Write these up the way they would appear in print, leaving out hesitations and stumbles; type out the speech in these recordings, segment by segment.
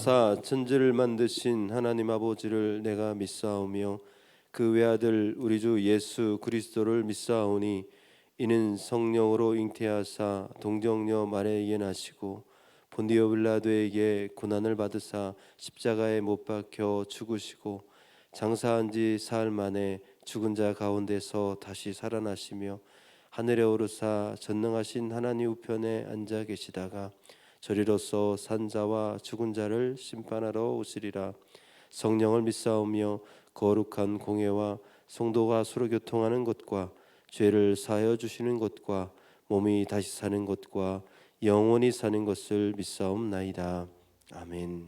나사 천지를 만드신 하나님 아버지를 내가 믿사오며 그 외아들 우리 주 예수 그리스도를 믿사오니 이는 성령으로 잉태하사 동정녀 마리아에게 나시고 본디오 빌라도에게 고난을 받으사 십자가에 못 박혀 죽으시고 장사한 지 사흘 만에 죽은 자 가운데서 다시 살아나시며 하늘에 오르사 전능하신 하나님 우편에 앉아 계시다가 저리로서 산 자와 죽은 자를 심판하러 오시리라. 성령을 믿사오며 거룩한 공회와 성도가 서로 교통하는 것과 죄를 사하여 주시는 것과 몸이 다시 사는 것과 영원히 사는 것을 믿사옵나이다. 아멘.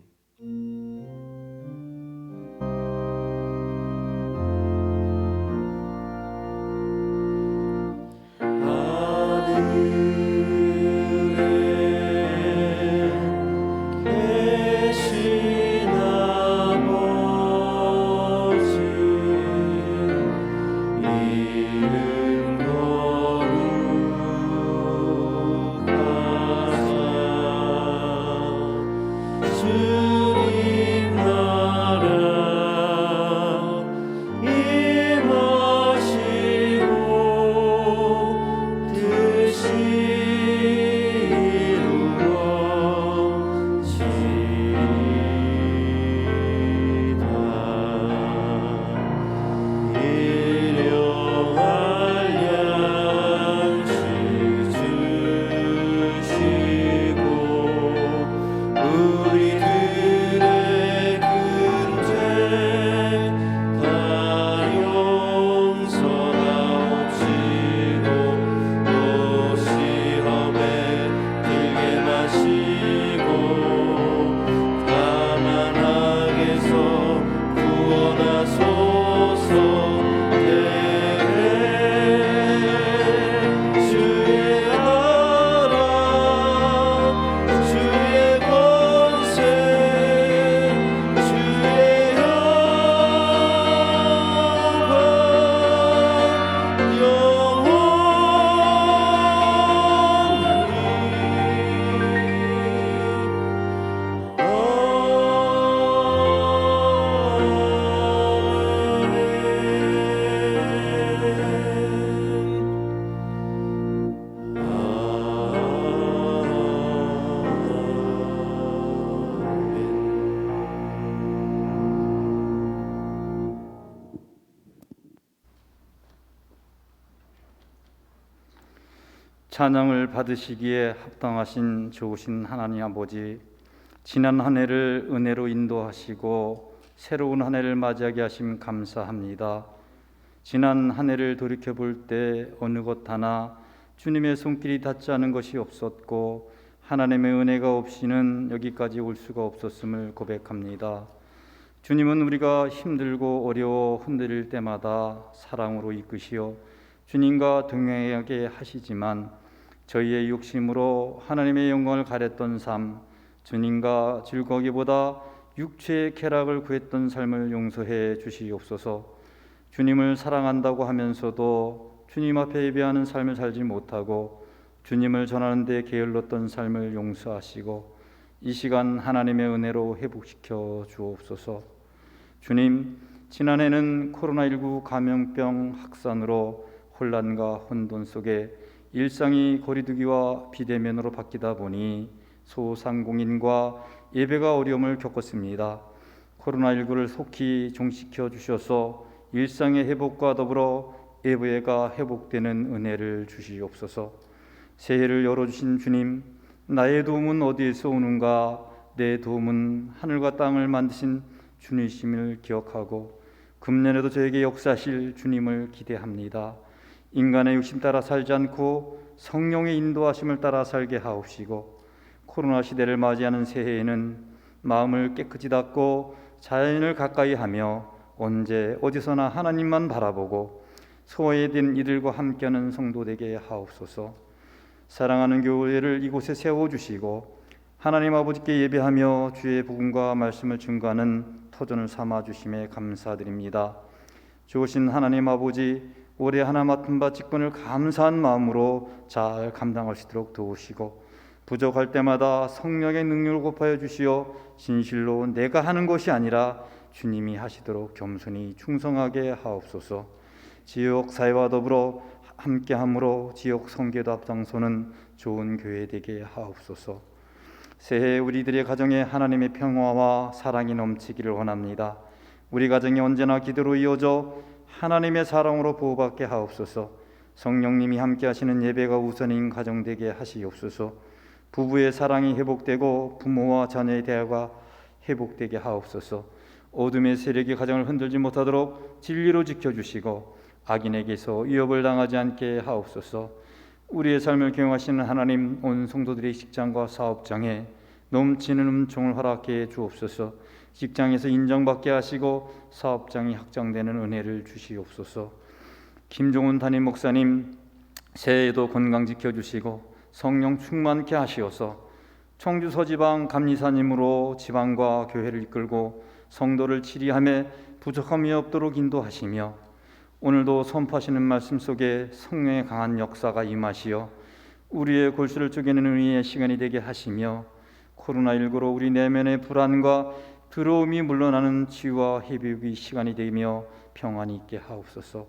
찬양을 받으시기에 합당하신 좋으신 하나님 아버지, 지난 한 해를 은혜로 인도하시고 새로운 한 해를 맞이하게 하심 감사합니다. 지난 한 해를 돌이켜볼 때 어느 것 하나 주님의 손길이 닿지 않은 것이 없었고 하나님의 은혜가 없이는 여기까지 올 수가 없었음을 고백합니다. 주님은 우리가 힘들고 어려워 흔들릴 때마다 사랑으로 이끄시어 주님과 동행하게 하시지만 저희의 욕심으로 하나님의 영광을 가렸던 삶, 주님과 즐거기보다 육체의 쾌락을 구했던 삶을 용서해 주시옵소서. 주님을 사랑한다고 하면서도 주님 앞에 예배하는 삶을 살지 못하고 주님을 전하는 데 게을렀던 삶을 용서하시고 이 시간 하나님의 은혜로 회복시켜 주옵소서. 주님, 지난해는 코로나19 감염병 확산으로 혼란과 혼돈 속에 일상이 거리두기와 비대면으로 바뀌다 보니 소상공인과 예배가 어려움을 겪었습니다. 코로나19를 속히 종식시켜 주셔서 일상의 회복과 더불어 예배가 회복되는 은혜를 주시옵소서. 새해를 열어주신 주님, 나의 도움은 어디에서 오는가? 내 도움은 하늘과 땅을 만드신 주님이심을 기억하고 금년에도 저에게 역사하실 주님을 기대합니다. 인간의 욕심 따라 살지 않고 성령의 인도하심을 따라 살게 하옵시고 코로나 시대를 맞이하는 새해에는 마음을 깨끗이 닫고 자연을 가까이 하며 언제 어디서나 하나님만 바라보고 소외된 이들과 함께하는 성도 되게 하옵소서. 사랑하는 교회를 이곳에 세워주시고 하나님 아버지께 예배하며 주의 복음과 말씀을 증거하는 터전을 삼아주심에 감사드립니다. 좋으신 하나님 아버지, 올해 하나 맡은 바 직분을 감사한 마음으로 잘 감당할 수 있도록 도우시고 부족할 때마다 성령의 능력을 곱하여 주시어 진실로 내가 하는 것이 아니라 주님이 하시도록 겸손히 충성하게 하옵소서. 지역 사회와 더불어 함께함으로 지역 선교도 앞장서는 좋은 교회 되게 하옵소서. 새해 우리들의 가정에 하나님의 평화와 사랑이 넘치기를 원합니다. 우리 가정이 언제나 기도로 이어져 하나님의 사랑으로 보호받게 하옵소서. 성령님이 함께하시는 예배가 우선인 가정 되게 하시옵소서. 부부의 사랑이 회복되고 부모와 자녀의 대화가 회복되게 하옵소서. 어둠의 세력이 가정을 흔들지 못하도록 진리로 지켜주시고 악인에게서 위협을 당하지 않게 하옵소서. 우리의 삶을 경영하시는 하나님, 온 성도들의 직장과 사업장에 넘치는 은총을 허락해 주옵소서. 직장에서 인정받게 하시고 사업장이 확장되는 은혜를 주시옵소서. 김종훈 담임 목사님, 새해에도 건강 지켜주시고 성령 충만케 하시어서 청주 서지방 감리사님으로 지방과 교회를 이끌고 성도를 치리함에 부족함이 없도록 인도하시며 오늘도 선포하시는 말씀 속에 성령의 강한 역사가 임하시어 우리의 골수를 쪼개는 의의 시간이 되게 하시며 코로나19로 우리 내면의 불안과 두려움이 물러나는 치유와 회복의 시간이 되며 평안이 있게 하옵소서.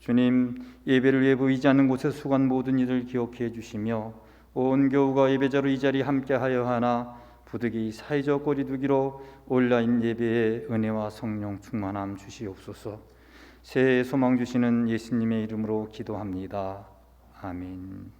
주님, 예배를 위해 보이지 않는 곳에 수고한 모든 이들 기억해 주시며 온 교우가 예배자로 이 자리에 함께하여 하나 부득이 사회적 거리두기로 온라인 예배에 은혜와 성령 충만함 주시옵소서. 새해 소망 주시는 예수님의 이름으로 기도합니다. 아멘.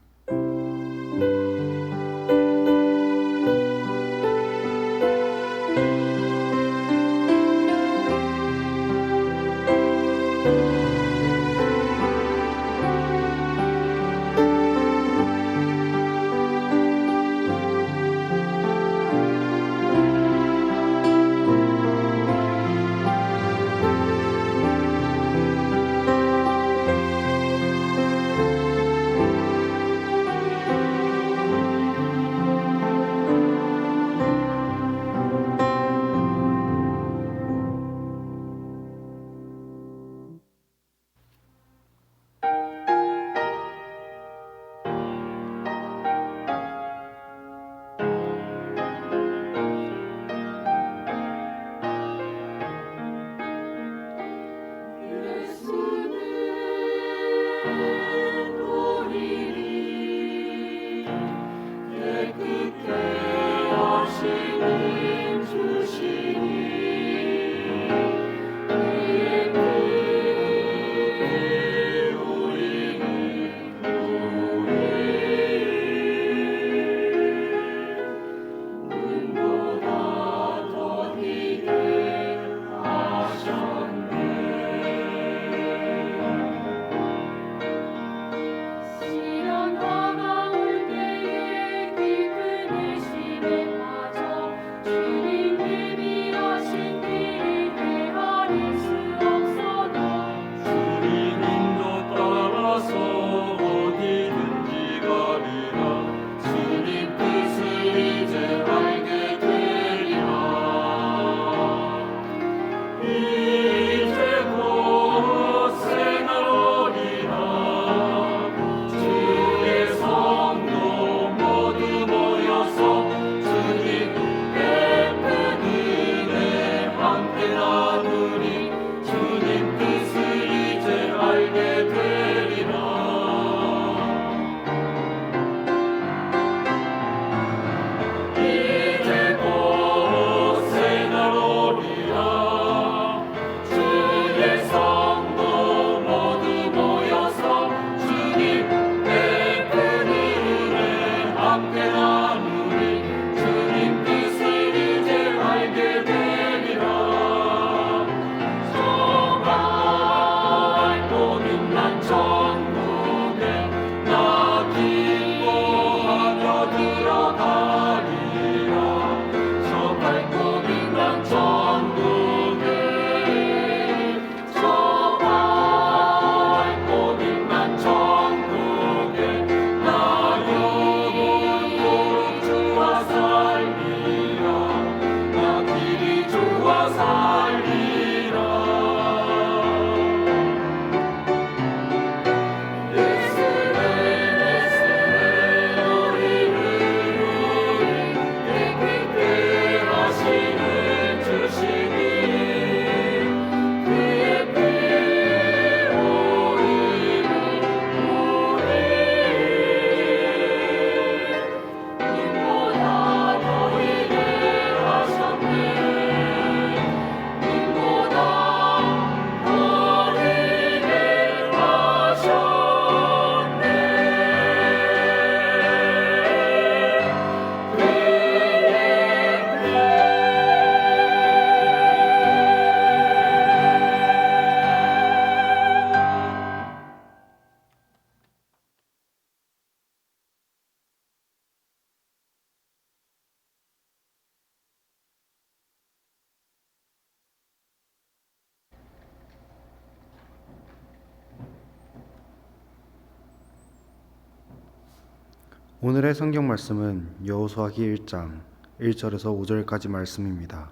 오늘의 성경 말씀은 여호수아기 1장 1절에서 5절까지 말씀입니다.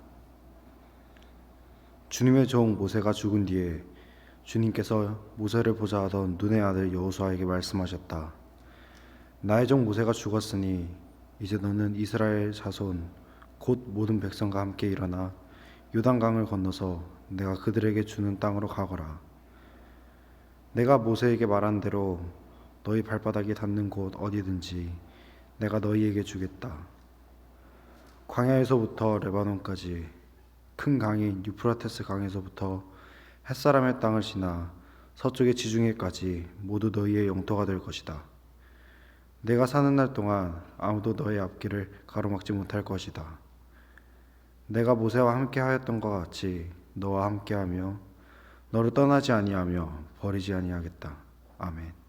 주님의 종 모세가 죽은 뒤에 주님께서 모세를 보자 하던 눈의 아들 여호수아에게 말씀하셨다. 나의 종 모세가 죽었으니 이제 너는 이스라엘 자손 곧 모든 백성과 함께 일어나 요단강을 건너서 내가 그들에게 주는 땅으로 가거라. 내가 모세에게 말한 대로 너희 발바닥이 닿는 곳 어디든지 내가 너희에게 주겠다. 광야에서부터 레바논까지 큰 강인 유프라테스 강에서부터 햇사람의 땅을 지나 서쪽의 지중해까지 모두 너희의 영토가 될 것이다. 내가 사는 날 동안 아무도 너의 앞길을 가로막지 못할 것이다. 내가 모세와 함께 하였던 것 같이 너와 함께하며 너를 떠나지 아니하며 버리지 아니하겠다. 아멘.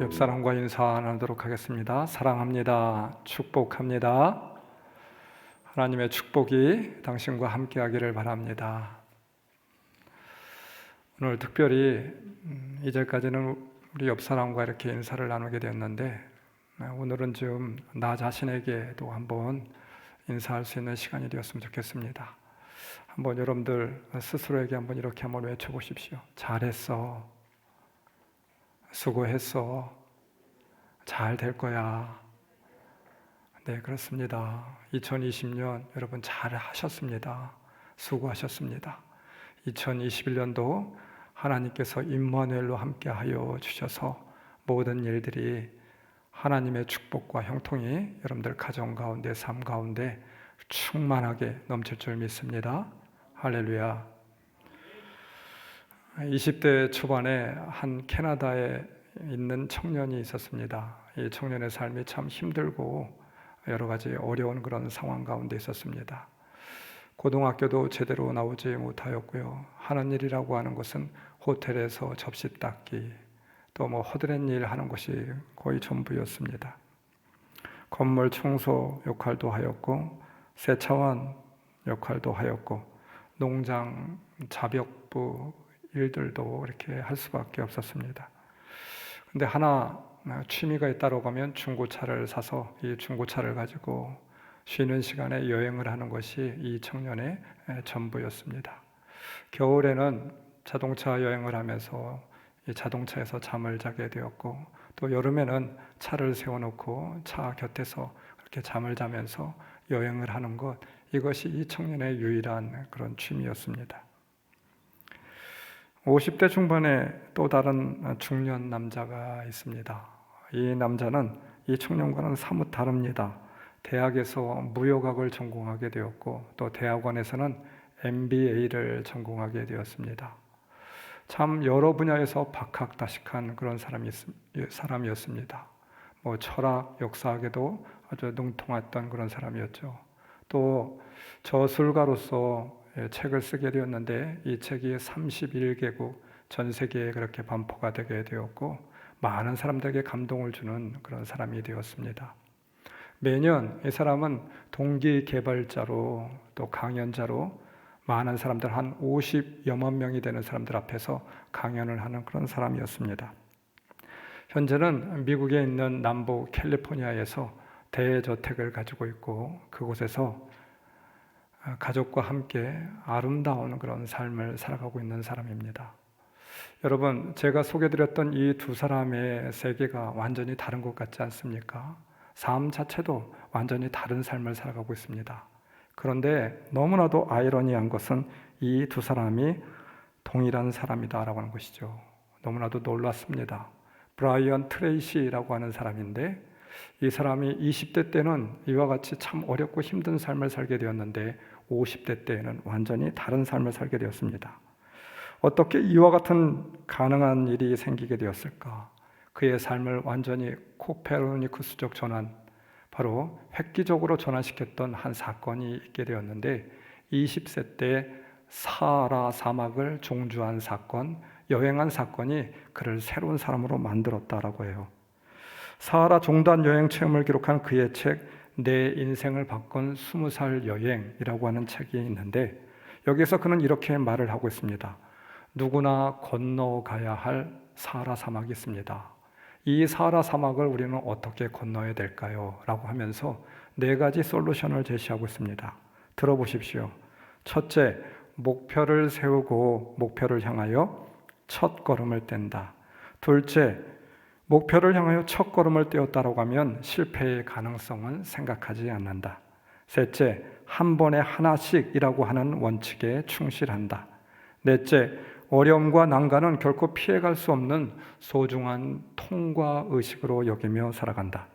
옆 사람과 인사 나누도록 하겠습니다. 사랑합니다. 축복합니다. 하나님의 축복이 당신과 함께하기를 바랍니다. 오늘 특별히 이제까지는 우리 옆 사람과 이렇게 인사를 나누게 되었는데 오늘은 좀 나 자신에게도 한번 인사할 수 있는 시간이 되었으면 좋겠습니다. 한번 여러분들 스스로에게 이렇게 한번 외쳐보십시오. 잘했어. 수고했어. 잘 될 거야. 네, 그렇습니다. 2020년 여러분 잘 하셨습니다. 수고하셨습니다. 2021년도 하나님께서 임마누엘로 함께하여 주셔서 모든 일들이 하나님의 축복과 형통이 여러분들 가정 가운데, 삶 가운데 충만하게 넘칠 줄 믿습니다. 할렐루야. 20대 초반에 한 캐나다에 있는 청년이 있었습니다. 이 청년의 삶이 참 힘들고 여러 가지 어려운 그런 상황 가운데 있었습니다. 고등학교도 제대로 나오지 못하였고요. 하는 일이라고 하는 것은 호텔에서 접시 닦기, 또 허드렛 일 하는 것이 거의 전부였습니다. 건물 청소 역할도 하였고, 세차원 역할도 하였고, 농장 자벽부 일들도 이렇게 할 수밖에 없었습니다. 근데 하나 취미가 있다고 하면 중고차를 사서 이 중고차를 가지고 쉬는 시간에 여행을 하는 것이 이 청년의 전부였습니다. 겨울에는 자동차 여행을 하면서 이 자동차에서 잠을 자게 되었고, 또 여름에는 차를 세워놓고 차 곁에서 그렇게 잠을 자면서 여행을 하는 것, 이것이 이 청년의 유일한 그런 취미였습니다. 50대 중반에 또 다른 중년 남자가 있습니다. 이 남자는 이 청년과는 사뭇 다릅니다. 대학에서 무역학을 전공하게 되었고, 또 대학원에서는 MBA를 전공하게 되었습니다. 참 여러 분야에서 박학다식한 그런 사람이었습니다. 철학, 역사학에도 아주 능통했던 그런 사람이었죠. 또 저술가로서 책을 쓰게 되었는데 이 책이 31개국 전 세계에 그렇게 반포가 되게 되었고, 많은 사람들에게 감동을 주는 그런 사람이 되었습니다. 매년 이 사람은 동기 개발자로 또 강연자로 많은 사람들, 한 50여만 명이 되는 사람들 앞에서 강연을 하는 그런 사람이었습니다. 현재는 미국에 있는 남부 캘리포니아에서 대저택을 가지고 있고, 그곳에서 가족과 함께 아름다운 그런 삶을 살아가고 있는 사람입니다. 여러분, 제가 소개드렸던 이 두 사람의 세계가 완전히 다른 것 같지 않습니까? 삶 자체도 완전히 다른 삶을 살아가고 있습니다. 그런데 너무나도 아이러니한 것은 이 두 사람이 동일한 사람이다라고 하는 것이죠. 너무나도 놀랐습니다. 브라이언 트레이시라고 하는 사람인데, 이 사람이 20대 때는 이와 같이 참 어렵고 힘든 삶을 살게 되었는데 50대 때에는 완전히 다른 삶을 살게 되었습니다. 어떻게 이와 같은 가능한 일이 생기게 되었을까? 그의 삶을 완전히 코페르니쿠스적 전환, 바로 획기적으로 전환시켰던 한 사건이 있게 되었는데, 20세 때 사하라 사막을 종주한 사건, 여행한 사건이 그를 새로운 사람으로 만들었다라고 해요. 사하라 종단 여행 체험을 기록한 그의 책 내 인생을 바꾼 20살 여행이라고 하는 책이 있는데, 여기서 그는 이렇게 말을 하고 있습니다. 누구나 건너가야 할 사하라 사막이 있습니다. 이 사하라 사막을 우리는 어떻게 건너야 될까요? 라고 하면서 4가지 솔루션을 제시하고 있습니다. 들어보십시오. 첫째, 목표를 세우고 목표를 향하여 첫 걸음을 뗀다. 둘째, 목표를 향하여 첫 걸음을 떼었다고 하면 실패의 가능성은 생각하지 않는다. 셋째, 한 번에 하나씩이라고 하는 원칙에 충실한다. 넷째, 어려움과 난관은 결코 피해갈 수 없는 소중한 통과 의식으로 여기며 살아간다.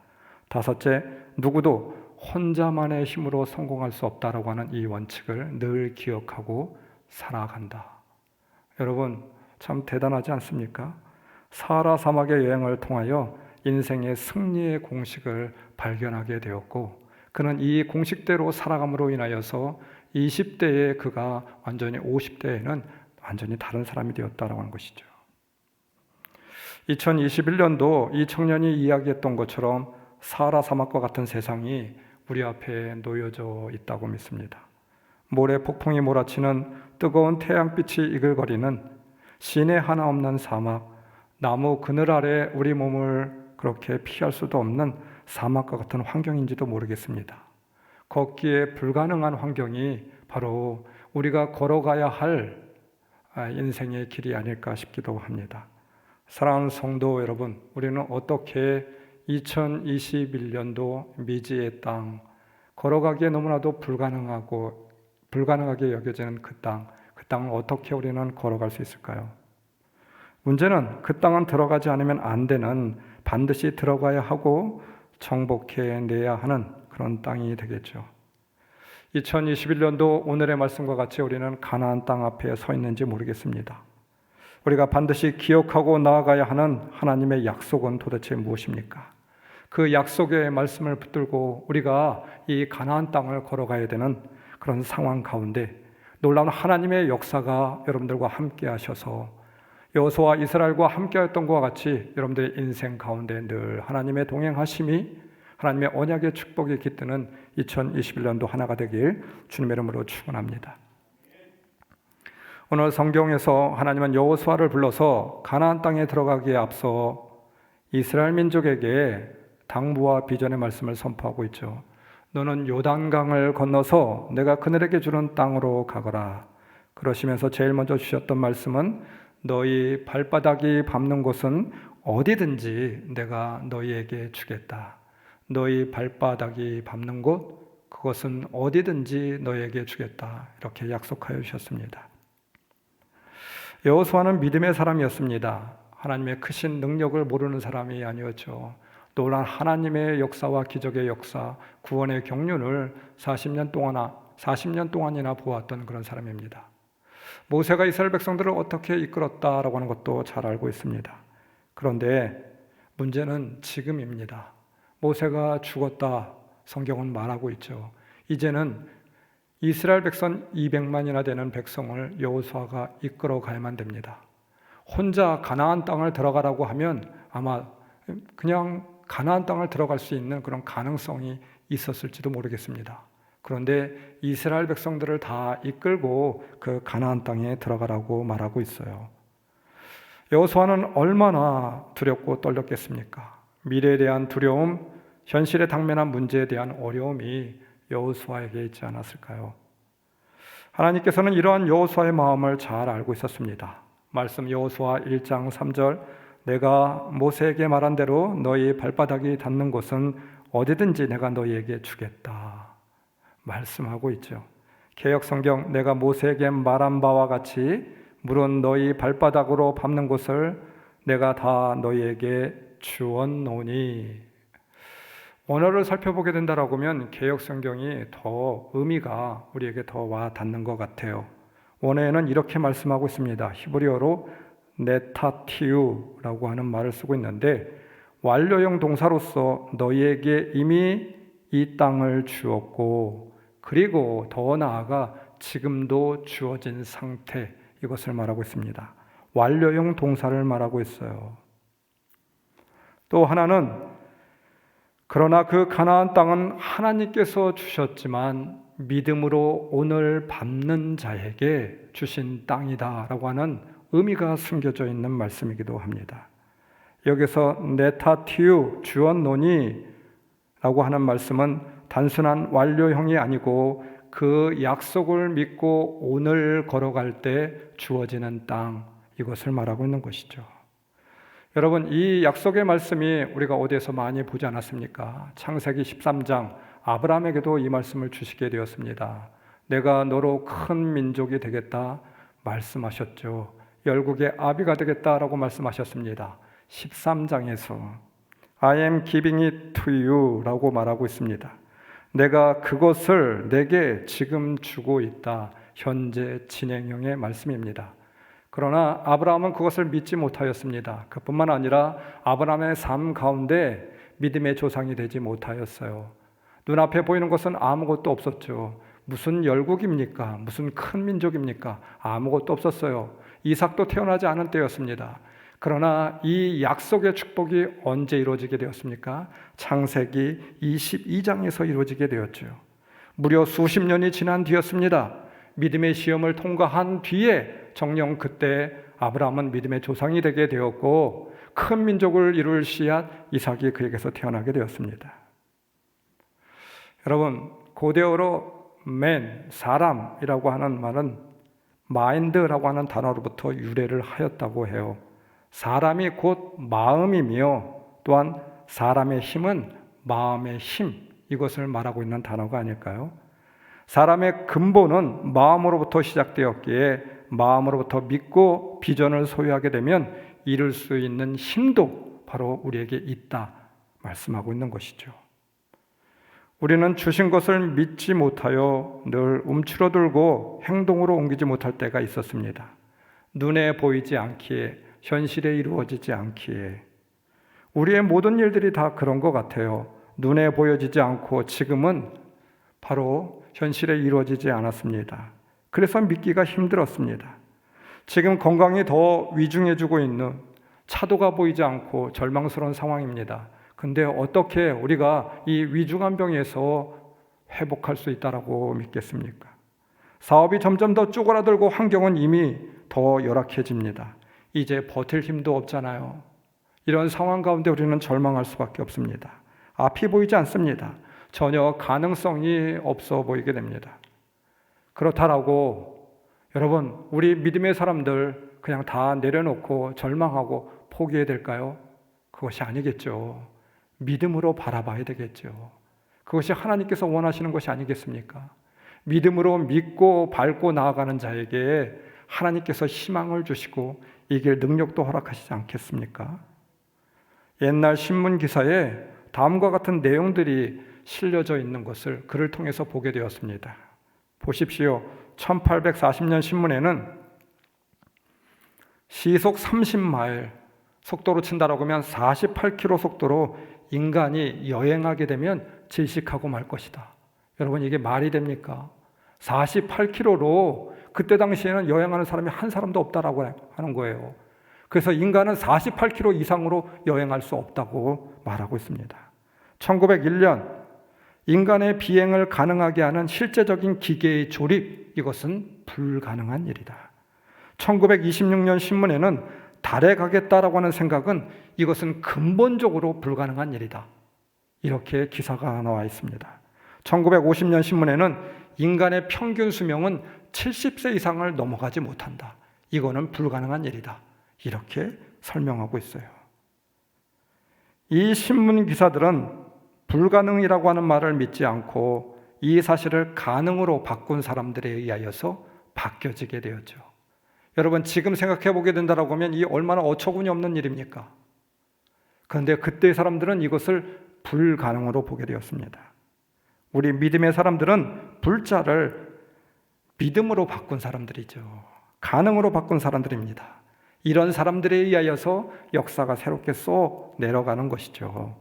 다섯째, 누구도 혼자만의 힘으로 성공할 수 없다라고 하는 이 원칙을 늘 기억하고 살아간다. 여러분, 참 대단하지 않습니까? 사하라 사막의 여행을 통하여 인생의 승리의 공식을 발견하게 되었고, 그는 이 공식대로 살아감으로 인하여서 20대에 그가 완전히 50대에는 완전히 다른 사람이 되었다라고 하는 것이죠. 2021년도 이 청년이 이야기했던 것처럼 사하라 사막과 같은 세상이 우리 앞에 놓여져 있다고 믿습니다. 모래 폭풍이 몰아치는 뜨거운 태양빛이 이글거리는 시내 하나 없는 사막, 나무 그늘 아래 우리 몸을 그렇게 피할 수도 없는 사막과 같은 환경인지도 모르겠습니다. 걷기에 불가능한 환경이 바로 우리가 걸어가야 할 인생의 길이 아닐까 싶기도 합니다. 사랑하는 성도 여러분, 우리는 어떻게 2021년도 미지의 땅, 걸어가기에 너무나도 불가능하게 여겨지는 그 땅을 어떻게 우리는 걸어갈 수 있을까요? 문제는 그 땅은 들어가지 않으면 안 되는, 반드시 들어가야 하고 정복해내야 하는 그런 땅이 되겠죠. 2021년도 오늘의 말씀과 같이 우리는 가나안 땅 앞에 서 있는지 모르겠습니다. 우리가 반드시 기억하고 나아가야 하는 하나님의 약속은 도대체 무엇입니까? 그 약속의 말씀을 붙들고 우리가 이 가나안 땅을 걸어가야 되는 그런 상황 가운데 놀라운 하나님의 역사가 여러분들과 함께 하셔서 여호수아와 이스라엘과 함께 했던 것과 같이 여러분들의 인생 가운데 늘 하나님의 동행하심이, 하나님의 언약의 축복이 깃드는 2021년도 하나가 되길 주님의 이름으로 축원합니다. 오늘 성경에서 하나님은 여호수아를 불러서 가나안 땅에 들어가기에 앞서 이스라엘 민족에게 당부와 비전의 말씀을 선포하고 있죠. 너는 요단강을 건너서 내가 그들에게 주는 땅으로 가거라. 그러시면서 제일 먼저 주셨던 말씀은 너희 발바닥이 밟는 곳은 어디든지 내가 너희에게 주겠다. 너희 발바닥이 밟는 곳, 그것은 어디든지 너희에게 주겠다. 이렇게 약속하여 주셨습니다. 여호수아는 믿음의 사람이었습니다. 하나님의 크신 능력을 모르는 사람이 아니었죠. 놀란 하나님의 역사와 기적의 역사, 구원의 경륜을 40년 동안이나 보았던 그런 사람입니다. 모세가 이스라엘 백성들을 어떻게 이끌었다라고 하는 것도 잘 알고 있습니다. 그런데 문제는 지금입니다. 모세가 죽었다, 성경은 말하고 있죠. 이제는 이스라엘 백성 200만이나 되는 백성을 여호수아가 이끌어 가야만 됩니다. 혼자 가나안 땅을 들어가라고 하면 아마 그냥 가나안 땅을 들어갈 수 있는 그런 가능성이 있었을지도 모르겠습니다. 그런데 이스라엘 백성들을 다 이끌고 그 가나안 땅에 들어가라고 말하고 있어요. 여호수아는 얼마나 두렵고 떨렸겠습니까? 미래에 대한 두려움, 현실에 당면한 문제에 대한 어려움이 여호수아에게 있지 않았을까요? 하나님께서는 이러한 여호수아의 마음을 잘 알고 있었습니다. 말씀 여호수아 1장 3절, 내가 모세에게 말한 대로 너희 발바닥이 닿는 곳은 어디든지 내가 너희에게 주겠다 말씀하고 있죠. 개역성경, 내가 모세에게 말한 바와 같이 물은 너희 발바닥으로 밟는 곳을 내가 다 너희에게 주었노니. 원어를 살펴보게 된다라고 하면 개역성경이 더 의미가 우리에게 더 와 닿는 것 같아요. 원어에는 이렇게 말씀하고 있습니다. 히브리어로 네타티우라고 하는 말을 쓰고 있는데, 완료형 동사로서 너희에게 이미 이 땅을 주었고 그리고 더 나아가 지금도 주어진 상태, 이것을 말하고 있습니다. 완료형 동사를 말하고 있어요. 또 하나는 그러나 그 가나안 땅은 하나님께서 주셨지만 믿음으로 오늘 밟는 자에게 주신 땅이다라고 하는 의미가 숨겨져 있는 말씀이기도 합니다. 여기서 네타티우 주었노니 라고 하는 말씀은 단순한 완료형이 아니고 그 약속을 믿고 오늘 걸어갈 때 주어지는 땅, 이것을 말하고 있는 것이죠. 여러분, 이 약속의 말씀이 우리가 어디에서 많이 보지 않았습니까? 창세기 13장, 아브라함에게도 이 말씀을 주시게 되었습니다. 내가 너로 큰 민족이 되겠다 말씀하셨죠. 열국의 아비가 되겠다라고 말씀하셨습니다. 13장에서 I am giving it to you 라고 말하고 있습니다. 내가 그것을 내게 지금 주고 있다. 현재 진행형의 말씀입니다. 그러나 아브라함은 그것을 믿지 못하였습니다. 그뿐만 아니라 아브라함의 삶 가운데 믿음의 조상이 되지 못하였어요. 눈앞에 보이는 것은 아무것도 없었죠. 무슨 열국입니까? 무슨 큰 민족입니까? 아무것도 없었어요. 이삭도 태어나지 않은 때였습니다. 그러나 이 약속의 축복이 언제 이루어지게 되었습니까? 창세기 22장에서 이루어지게 되었죠. 무려 수십 년이 지난 뒤였습니다. 믿음의 시험을 통과한 뒤에 정녕 그때 아브라함은 믿음의 조상이 되게 되었고 큰 민족을 이룰 씨앗 이삭이 그에게서 태어나게 되었습니다. 여러분, 고대어로 man, 사람이라고 하는 말은 mind라고 하는 단어로부터 유래를 하였다고 해요. 사람이 곧 마음이며 또한 사람의 힘은 마음의 힘, 이것을 말하고 있는 단어가 아닐까요? 사람의 근본은 마음으로부터 시작되었기에 마음으로부터 믿고 비전을 소유하게 되면 이룰 수 있는 힘도 바로 우리에게 있다 말씀하고 있는 것이죠. 우리는 주신 것을 믿지 못하여 늘 움츠러들고 행동으로 옮기지 못할 때가 있었습니다. 눈에 보이지 않기에, 현실에 이루어지지 않기에. 우리의 모든 일들이 다 그런 것 같아요. 눈에 보여지지 않고 지금은 바로 현실에 이루어지지 않았습니다. 그래서 믿기가 힘들었습니다. 지금 건강이 더 위중해지고 있는, 차도가 보이지 않고 절망스러운 상황입니다. 근데 어떻게 우리가 이 위중한 병에서 회복할 수 있다라고 믿겠습니까? 사업이 점점 더 쪼그라들고 환경은 이미 더 열악해집니다. 이제 버틸 힘도 없잖아요. 이런 상황 가운데 우리는 절망할 수밖에 없습니다. 앞이 보이지 않습니다. 전혀 가능성이 없어 보이게 됩니다. 그렇다라고 여러분, 우리 믿음의 사람들 그냥 다 내려놓고 절망하고 포기해야 될까요? 그것이 아니겠죠. 믿음으로 바라봐야 되겠죠. 그것이 하나님께서 원하시는 것이 아니겠습니까? 믿음으로 믿고 밟고 나아가는 자에게 하나님께서 희망을 주시고 이길 능력도 허락하시지 않겠습니까? 옛날 신문 기사에 다음과 같은 내용들이 실려져 있는 것을 그를 통해서 보게 되었습니다. 보십시오. 1840년 신문에는 시속 30마일 속도로 친다라고 하면 48km 속도로 인간이 여행하게 되면 질식하고 말 것이다. 여러분, 이게 말이 됩니까? 48km로 그때 당시에는 여행하는 사람이 한 사람도 없다라고 하는 거예요. 그래서 인간은 48km 이상으로 여행할 수 없다고 말하고 있습니다. 1901년 인간의 비행을 가능하게 하는 실제적인 기계의 조립, 이것은 불가능한 일이다. 1926년 신문에는 달에 가겠다라고 하는 생각은 이것은 근본적으로 불가능한 일이다. 이렇게 기사가 나와 있습니다. 1950년 신문에는 인간의 평균 수명은 70세 이상을 넘어가지 못한다. 이거는 불가능한 일이다. 이렇게 설명하고 있어요. 이 신문 기사들은 불가능이라고 하는 말을 믿지 않고 이 사실을 가능으로 바꾼 사람들에 의하여서 바뀌어지게 되었죠. 여러분, 지금 생각해 보게 된다라고 하면 이 얼마나 어처구니 없는 일입니까? 그런데 그때 사람들은 이것을 불가능으로 보게 되었습니다. 우리 믿음의 사람들은 불자를 믿음으로 바꾼 사람들이죠. 가능으로 바꾼 사람들입니다. 이런 사람들에 의하여서 역사가 새롭게 쏙 내려가는 것이죠.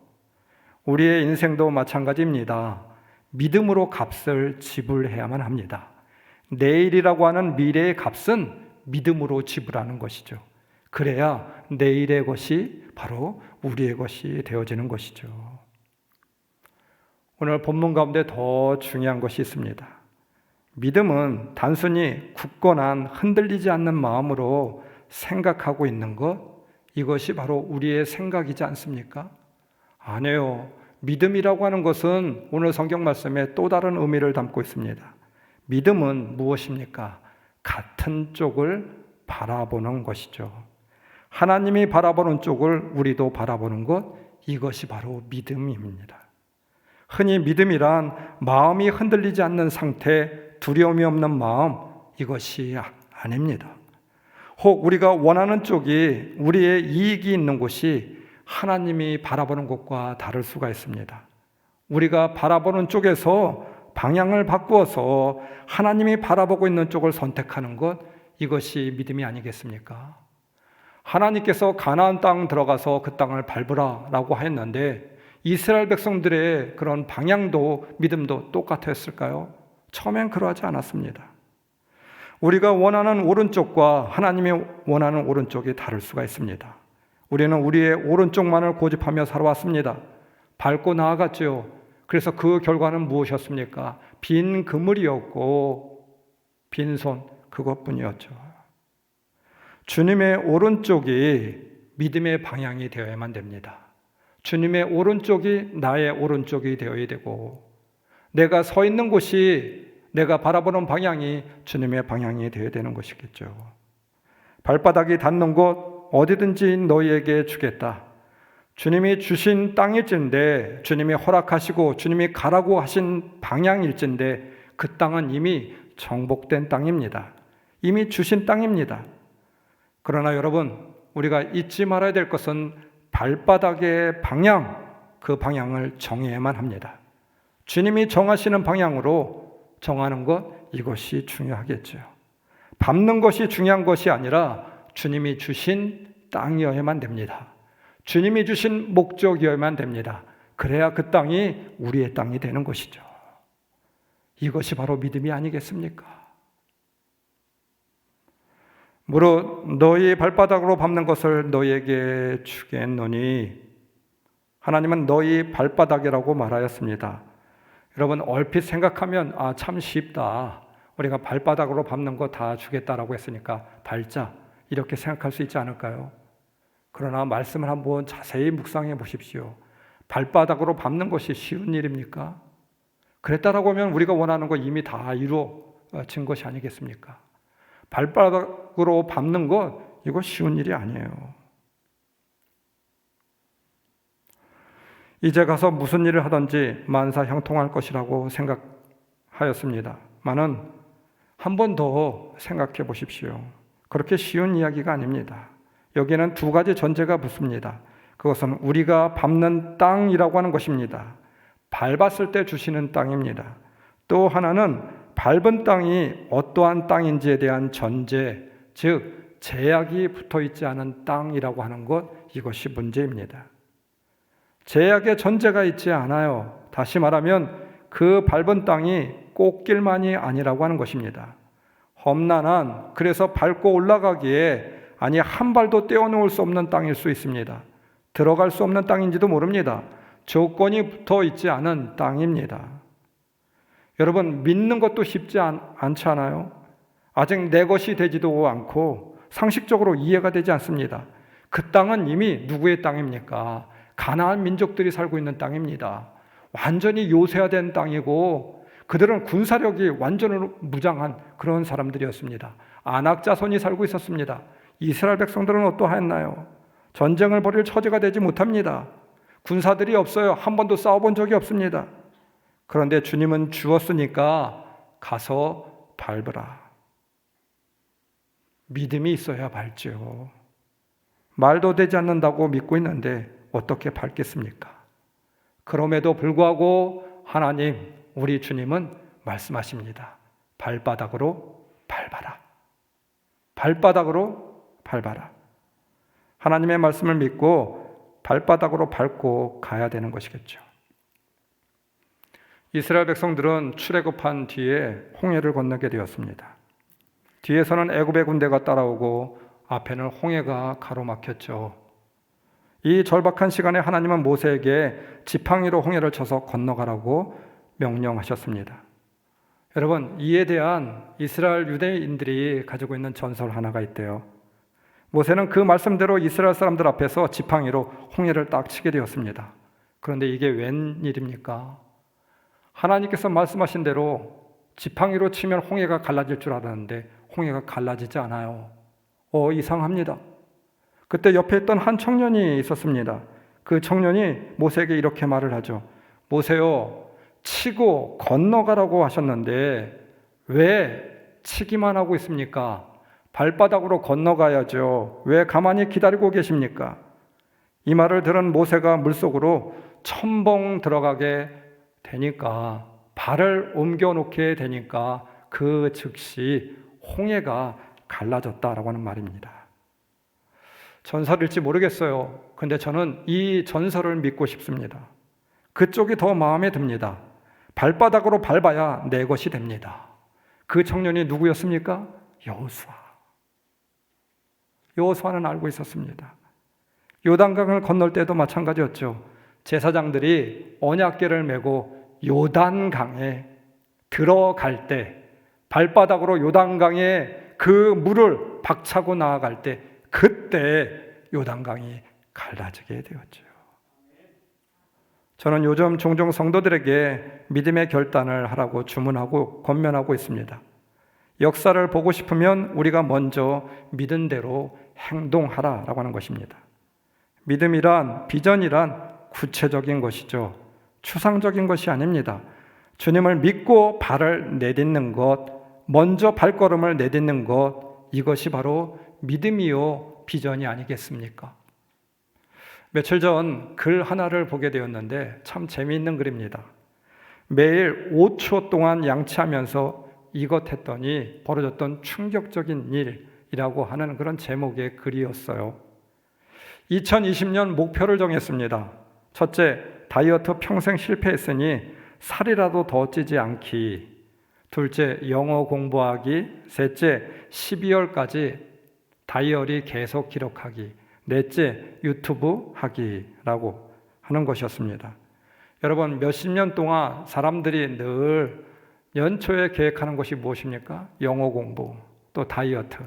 우리의 인생도 마찬가지입니다. 믿음으로 값을 지불해야만 합니다. 내일이라고 하는 미래의 값은 믿음으로 지불하는 것이죠. 그래야 내일의 것이 바로 우리의 것이 되어지는 것이죠. 오늘 본문 가운데 더 중요한 것이 있습니다. 믿음은 단순히 굳건한 흔들리지 않는 마음으로 생각하고 있는 것, 이것이 바로 우리의 생각이지 않습니까? 아니에요. 믿음이라고 하는 것은 오늘 성경 말씀에 또 다른 의미를 담고 있습니다. 믿음은 무엇입니까? 같은 쪽을 바라보는 것이죠. 하나님이 바라보는 쪽을 우리도 바라보는 것, 이것이 바로 믿음입니다. 흔히 믿음이란 마음이 흔들리지 않는 상태, 두려움이 없는 마음, 이것이 아닙니다. 혹 우리가 원하는 쪽이 우리의 이익이 있는 곳이 하나님이 바라보는 것과 다를 수가 있습니다. 우리가 바라보는 쪽에서 방향을 바꾸어서 하나님이 바라보고 있는 쪽을 선택하는 것, 이것이 믿음이 아니겠습니까? 하나님께서 가나안 땅 들어가서 그 땅을 밟으라라고 했는데 이스라엘 백성들의 그런 방향도 믿음도 똑같았을까요? 처음엔 그러하지 않았습니다. 우리가 원하는 오른쪽과 하나님이 원하는 오른쪽이 다를 수가 있습니다. 우리는 우리의 오른쪽만을 고집하며 살아왔습니다. 밟고 나아갔죠. 그래서 그 결과는 무엇이었습니까? 빈 그물이었고 빈손, 그것뿐이었죠. 주님의 오른쪽이 믿음의 방향이 되어야만 됩니다. 주님의 오른쪽이 나의 오른쪽이 되어야 되고, 내가 서 있는 곳이, 내가 바라보는 방향이 주님의 방향이 되어야 되는 것이겠죠. 발바닥이 닿는 곳 어디든지 너희에게 주겠다. 주님이 주신 땅일진데, 주님이 허락하시고 주님이 가라고 하신 방향일진데, 그 땅은 이미 정복된 땅입니다. 이미 주신 땅입니다. 그러나 여러분, 우리가 잊지 말아야 될 것은 발바닥의 방향, 그 방향을 정해야만 합니다. 주님이 정하시는 방향으로 정하는 것, 이것이 중요하겠죠. 밟는 것이 중요한 것이 아니라 주님이 주신 땅이어야만 됩니다. 주님이 주신 목적이어야만 됩니다. 그래야 그 땅이 우리의 땅이 되는 것이죠. 이것이 바로 믿음이 아니겠습니까? 무릇 너희 발바닥으로 밟는 것을 너희에게 주겠노니, 하나님은 너희 발바닥이라고 말하였습니다. 여러분, 얼핏 생각하면 참 쉽다. 우리가 발바닥으로 밟는 거 다 주겠다라고 했으니까 밟자, 이렇게 생각할 수 있지 않을까요? 그러나 말씀을 한번 자세히 묵상해 보십시오. 발바닥으로 밟는 것이 쉬운 일입니까? 그랬다라고 하면 우리가 원하는 거 이미 다 이루어진 것이 아니겠습니까? 발바닥으로 밟는 것, 이거 쉬운 일이 아니에요. 이제 가서 무슨 일을 하든지 만사 형통할 것이라고 생각하였습니다. 만은 한 번 더 생각해 보십시오. 그렇게 쉬운 이야기가 아닙니다. 여기에는 두 가지 전제가 붙습니다. 그것은 우리가 밟는 땅이라고 하는 것입니다. 밟았을 때 주시는 땅입니다. 또 하나는 밟은 땅이 어떠한 땅인지에 대한 전제, 즉 제약이 붙어 있지 않은 땅이라고 하는 것, 이것이 문제입니다. 제약의 전제가 있지 않아요. 다시 말하면 그 밟은 땅이 꽃길만이 아니라고 하는 것입니다. 험난한, 그래서 밟고 올라가기에 한 발도 떼어놓을 수 없는 땅일 수 있습니다. 들어갈 수 없는 땅인지도 모릅니다. 조건이 붙어 있지 않은 땅입니다. 여러분, 믿는 것도 쉽지 않지 않아요? 아직 내 것이 되지도 않고 상식적으로 이해가 되지 않습니다. 그 땅은 이미 누구의 땅입니까? 가나안 민족들이 살고 있는 땅입니다. 완전히 요새화된 땅이고, 그들은 군사력이 완전으로 무장한 그런 사람들이었습니다. 아낙 자손이 살고 있었습니다. 이스라엘 백성들은 어떠하였나요? 전쟁을 벌일 처지가 되지 못합니다. 군사들이 없어요. 한 번도 싸워본 적이 없습니다. 그런데 주님은 주었으니까 가서 밟으라. 믿음이 있어야 밟죠. 말도 되지 않는다고 믿고 있는데 어떻게 밟겠습니까? 그럼에도 불구하고 하나님, 우리 주님은 말씀하십니다. 발바닥으로 밟아라. 발바닥으로 밟아라. 하나님의 말씀을 믿고 발바닥으로 밟고 가야 되는 것이겠죠. 이스라엘 백성들은 출애굽한 뒤에 홍해를 건너게 되었습니다. 뒤에서는 애굽의 군대가 따라오고 앞에는 홍해가 가로막혔죠. 이 절박한 시간에 하나님은 모세에게 지팡이로 홍해를 쳐서 건너가라고 명령하셨습니다. 여러분, 이에 대한 이스라엘 유대인들이 가지고 있는 전설 하나가 있대요. 모세는 그 말씀대로 이스라엘 사람들 앞에서 지팡이로 홍해를 딱 치게 되었습니다. 그런데 이게 웬일입니까? 하나님께서 말씀하신 대로 지팡이로 치면 홍해가 갈라질 줄 알았는데 홍해가 갈라지지 않아요. 이상합니다. 그때 옆에 있던 한 청년이 있었습니다. 그 청년이 모세에게 이렇게 말을 하죠. 모세요, 치고 건너가라고 하셨는데 왜 치기만 하고 있습니까? 발바닥으로 건너가야죠. 왜 가만히 기다리고 계십니까? 이 말을 들은 모세가 물속으로 첨벙 들어가게 되니까, 발을 옮겨놓게 되니까 그 즉시 홍해가 갈라졌다라고 하는 말입니다. 전설일지 모르겠어요. 근데 저는 이 전설을 믿고 싶습니다. 그쪽이 더 마음에 듭니다. 발바닥으로 밟아야 내 것이 됩니다. 그 청년이 누구였습니까? 여호수아. 여호수아는 알고 있었습니다. 요단강을 건널 때도 마찬가지였죠. 제사장들이 언약궤를 메고 요단강에 들어갈 때, 발바닥으로 요단강에 그 물을 박차고 나아갈 때, 그때 요단강이 갈라지게 되었죠. 저는 요즘 종종 성도들에게 믿음의 결단을 하라고 주문하고 권면하고 있습니다. 역사를 보고 싶으면 우리가 먼저 믿은 대로 행동하라라고 하는 것입니다. 믿음이란, 비전이란 구체적인 것이죠. 추상적인 것이 아닙니다. 주님을 믿고 발을 내딛는 것, 먼저 발걸음을 내딛는 것, 이것이 바로 믿음이요 비전이 아니겠습니까? 며칠 전 글 하나를 보게 되었는데 참 재미있는 글입니다. 매일 5초 동안 양치하면서 이것 했더니 벌어졌던 충격적인 일이라고 하는 그런 제목의 글이었어요. 2020년 목표를 정했습니다. 첫째, 다이어트 평생 실패했으니 살이라도 더 찌지 않기. 둘째, 영어 공부하기. 셋째, 12월까지 다이어리 계속 기록하기. 넷째, 유튜브 하기라고 하는 것이었습니다. 여러분, 몇십 년 동안 사람들이 늘 연초에 계획하는 것이 무엇입니까? 영어 공부, 또 다이어트.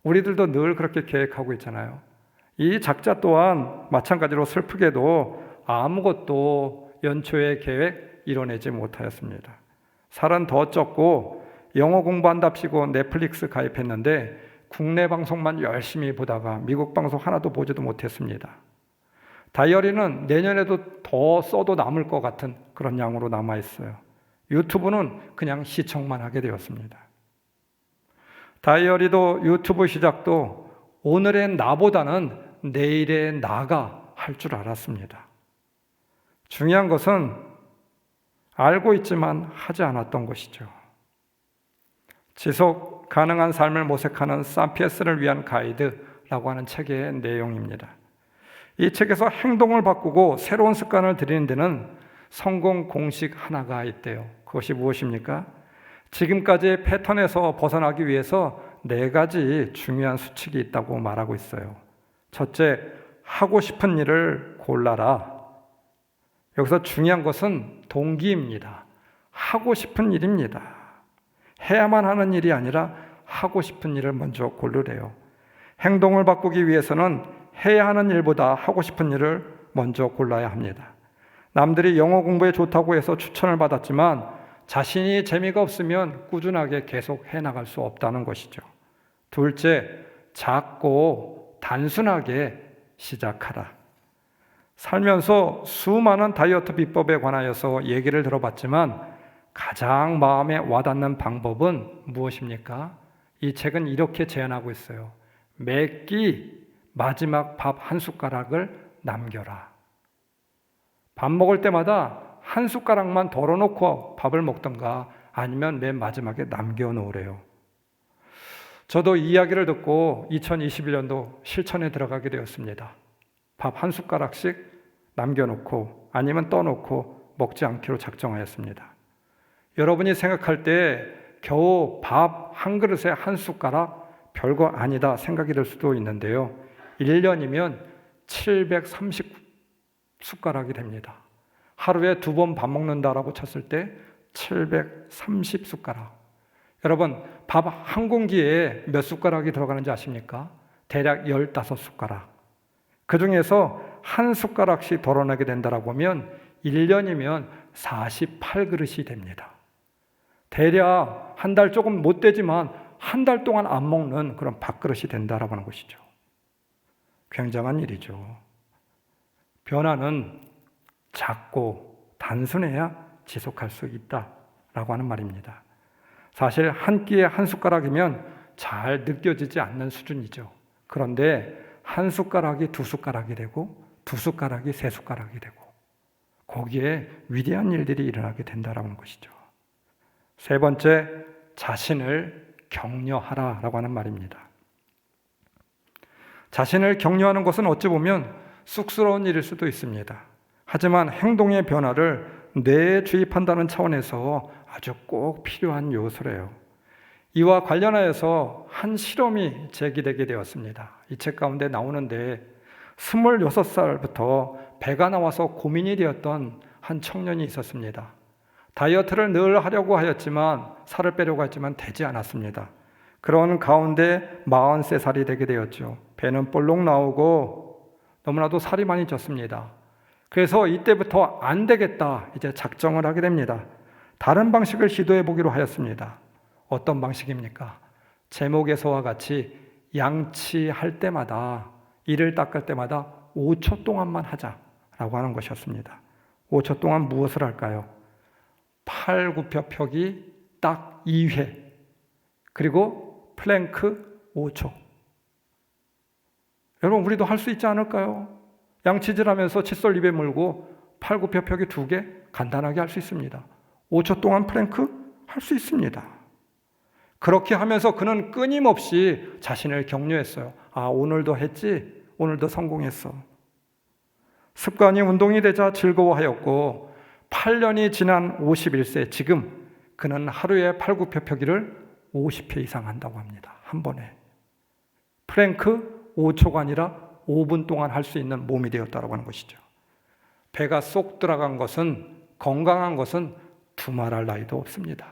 우리들도 늘 그렇게 계획하고 있잖아요. 이 작자 또한 마찬가지로 슬프게도 아무것도 연초에 계획 이뤄내지 못하였습니다. 살은 더 쪘고 영어 공부한답시고 넷플릭스 가입했는데 국내 방송만 열심히 보다가 미국 방송 하나도 보지도 못했습니다. 다이어리는 내년에도 더 써도 남을 것 같은 그런 양으로 남아있어요. 유튜브는 그냥 시청만 하게 되었습니다. 다이어리도 유튜브 시작도 오늘의 나보다는 내일의 나가 할 줄 알았습니다. 중요한 것은 알고 있지만 하지 않았던 것이죠. 지속 가능한 삶을 모색하는 사피엔스를 위한 가이드라고 하는 책의 내용입니다. 이 책에서 행동을 바꾸고 새로운 습관을 들이는 데는 성공 공식 하나가 있대요. 그것이 무엇입니까? 지금까지의 패턴에서 벗어나기 위해서 4가지 중요한 수칙이 있다고 말하고 있어요. 첫째, 하고 싶은 일을 골라라. 여기서 중요한 것은 동기입니다. 하고 싶은 일입니다. 해야만 하는 일이 아니라 하고 싶은 일을 먼저 고르래요. 행동을 바꾸기 위해서는 해야 하는 일보다 하고 싶은 일을 먼저 골라야 합니다. 남들이 영어 공부에 좋다고 해서 추천을 받았지만 자신이 재미가 없으면 꾸준하게 계속 해나갈 수 없다는 것이죠. 둘째, 작고 단순하게 시작하라. 살면서 수많은 다이어트 비법에 관하여서 얘기를 들어봤지만 가장 마음에 와닿는 방법은 무엇입니까? 이 책은 이렇게 제안하고 있어요. 매끼 마지막 밥 한 숟가락을 남겨라. 밥 먹을 때마다 한 숟가락만 덜어놓고 밥을 먹던가 아니면 맨 마지막에 남겨놓으래요. 저도 이 이야기를 듣고 2021년도 실천에 들어가게 되었습니다. 밥 한 숟가락씩 남겨놓고 아니면 떠놓고 먹지 않기로 작정하였습니다. 여러분이 생각할 때 겨우 밥 한 그릇에 한 숟가락 별거 아니다 생각이 들 수도 있는데요. 1년이면 730숟가락이 됩니다. 하루에 2번 밥 먹는다라고 쳤을 때 730숟가락. 여러분, 밥 한 공기에 몇 숟가락이 들어가는지 아십니까? 대략 15숟가락. 그 중에서 한 숟가락씩 덜어내게 된다라고 하면 1년이면 48그릇이 됩니다. 대략 한 달 조금 못 되지만 한 달 동안 안 먹는 그런 밥그릇이 된다라고 하는 것이죠. 굉장한 일이죠. 변화는 작고 단순해야 지속할 수 있다라고 하는 말입니다. 사실 한 끼에 한 숟가락이면 잘 느껴지지 않는 수준이죠. 그런데 한 숟가락이 2숟가락이 되고 2숟가락이 3숟가락이 되고 거기에 위대한 일들이 일어나게 된다라는 것이죠. 세 번째, 자신을 격려하라라고 하는 말입니다. 자신을 격려하는 것은 어찌 보면 쑥스러운 일일 수도 있습니다. 하지만 행동의 변화를 뇌에 주입한다는 차원에서 아주 꼭 필요한 요소래요. 이와 관련하여서 한 실험이 제기되게 되었습니다. 이 책 가운데 나오는데 26살부터 배가 나와서 고민이 되었던 한 청년이 있었습니다. 다이어트를 늘 하려고 하였지만, 살을 빼려고 했지만 되지 않았습니다. 그런 가운데 43살이 되게 되었죠. 배는 볼록 나오고 너무나도 살이 많이 쪘습니다. 그래서 이때부터 안 되겠다, 이제 작정을 하게 됩니다. 다른 방식을 시도해 보기로 하였습니다. 어떤 방식입니까? 제목에서와 같이 양치할 때마다, 이를 닦을 때마다 5초 동안만 하자라고 하는 것이었습니다. 5초 동안 무엇을 할까요? 팔굽혀펴기 딱 2회, 그리고 플랭크 5초. 여러분, 우리도 할 수 있지 않을까요? 양치질하면서 칫솔 입에 물고 팔굽혀펴기 2개 간단하게 할 수 있습니다. 5초 동안 플랭크 할 수 있습니다. 그렇게 하면서 그는 끊임없이 자신을 격려했어요. 아, 오늘도 했지? 오늘도 성공했어. 습관이 운동이 되자 즐거워하였고, 8년이 지난 51세 지금 그는 하루에 팔굽혀펴기를 50회 이상 한다고 합니다. 한 번에. 플랭크 5초가 아니라 5분 동안 할 수 있는 몸이 되었다고 하는 것이죠. 배가 쏙 들어간 것은, 건강한 것은 두말할 나위도 없습니다.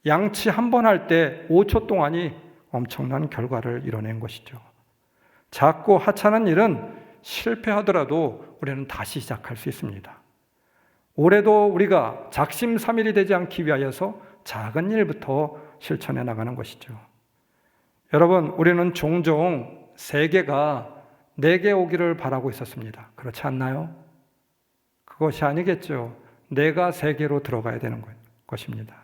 양치 한 번 할 때 5초 동안이 엄청난 결과를 이뤄낸 것이죠. 작고 하찮은 일은 실패하더라도 우리는 다시 시작할 수 있습니다. 올해도 우리가 작심삼일이 되지 않기 위하여서 작은 일부터 실천해 나가는 것이죠. 여러분, 우리는 종종 세계가 내게 오기를 바라고 있었습니다. 그렇지 않나요? 그것이 아니겠죠. 내가 세계로 들어가야 되는 것입니다.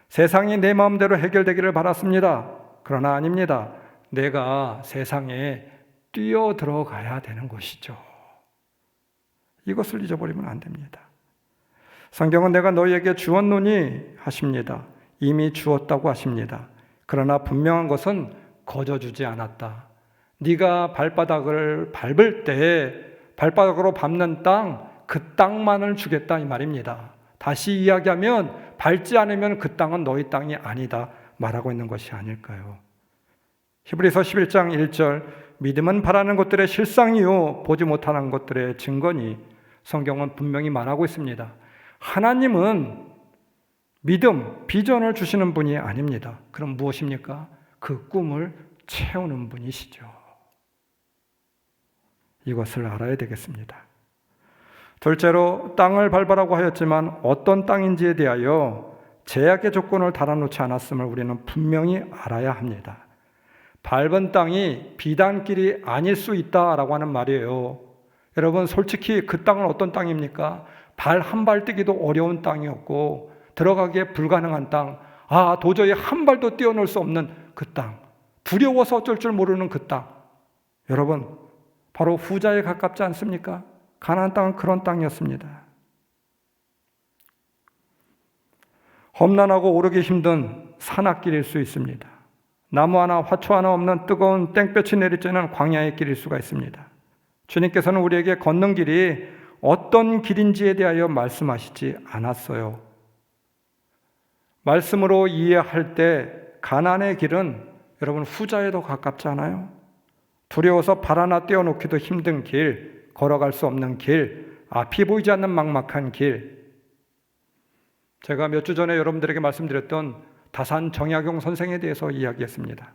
세상이 내 마음대로 해결되기를 바랐습니다. 그러나 아닙니다. 내가 세상에 뛰어들어가야 되는 것이죠. 이것을 잊어버리면 안 됩니다. 성경은 내가 너희에게 주었노니 하십니다. 이미 주었다고 하십니다. 그러나 분명한 것은 거저주지 않았다. 네가 발바닥을 밟을 때 발바닥으로 밟는 땅, 그 땅만을 주겠다 이 말입니다. 다시 이야기하면 밟지 않으면 그 땅은 너희 땅이 아니다 말하고 있는 것이 아닐까요? 히브리서 11장 1절, 믿음은 바라는 것들의 실상이요 보지 못하는 것들의 증거니. 성경은 분명히 말하고 있습니다. 하나님은 믿음, 비전을 주시는 분이 아닙니다. 그럼 무엇입니까? 그 꿈을 채우는 분이시죠. 이것을 알아야 되겠습니다. 둘째로, 땅을 밟으라고 하였지만 어떤 땅인지에 대하여 제약의 조건을 달아놓지 않았음을 우리는 분명히 알아야 합니다. 밟은 땅이 비단길이 아닐 수 있다라고 하는 말이에요. 여러분, 솔직히 그 땅은 어떤 땅입니까? 발 한 발 뛰기도 어려운 땅이었고, 들어가기에 불가능한 땅, 도저히 한 발도 뛰어놀 수 없는 그 땅, 두려워서 어쩔 줄 모르는 그 땅. 여러분, 바로 후자에 가깝지 않습니까? 가나안 땅은 그런 땅이었습니다. 험난하고 오르기 힘든 산악길일 수 있습니다. 나무 하나, 화초 하나 없는 뜨거운 땡볕이 내리쬐는 광야의 길일 수가 있습니다. 주님께서는 우리에게 걷는 길이 어떤 길인지에 대하여 말씀하시지 않았어요. 말씀으로 이해할 때 가나안의 길은 여러분 후자에 더 가깝지 않아요? 두려워서 발 하나 떼어놓기도 힘든 길, 걸어갈 수 없는 길, 앞이 보이지 않는 막막한 길. 제가 몇 주 전에 여러분들에게 말씀드렸던 다산 정약용 선생에 대해서 이야기했습니다.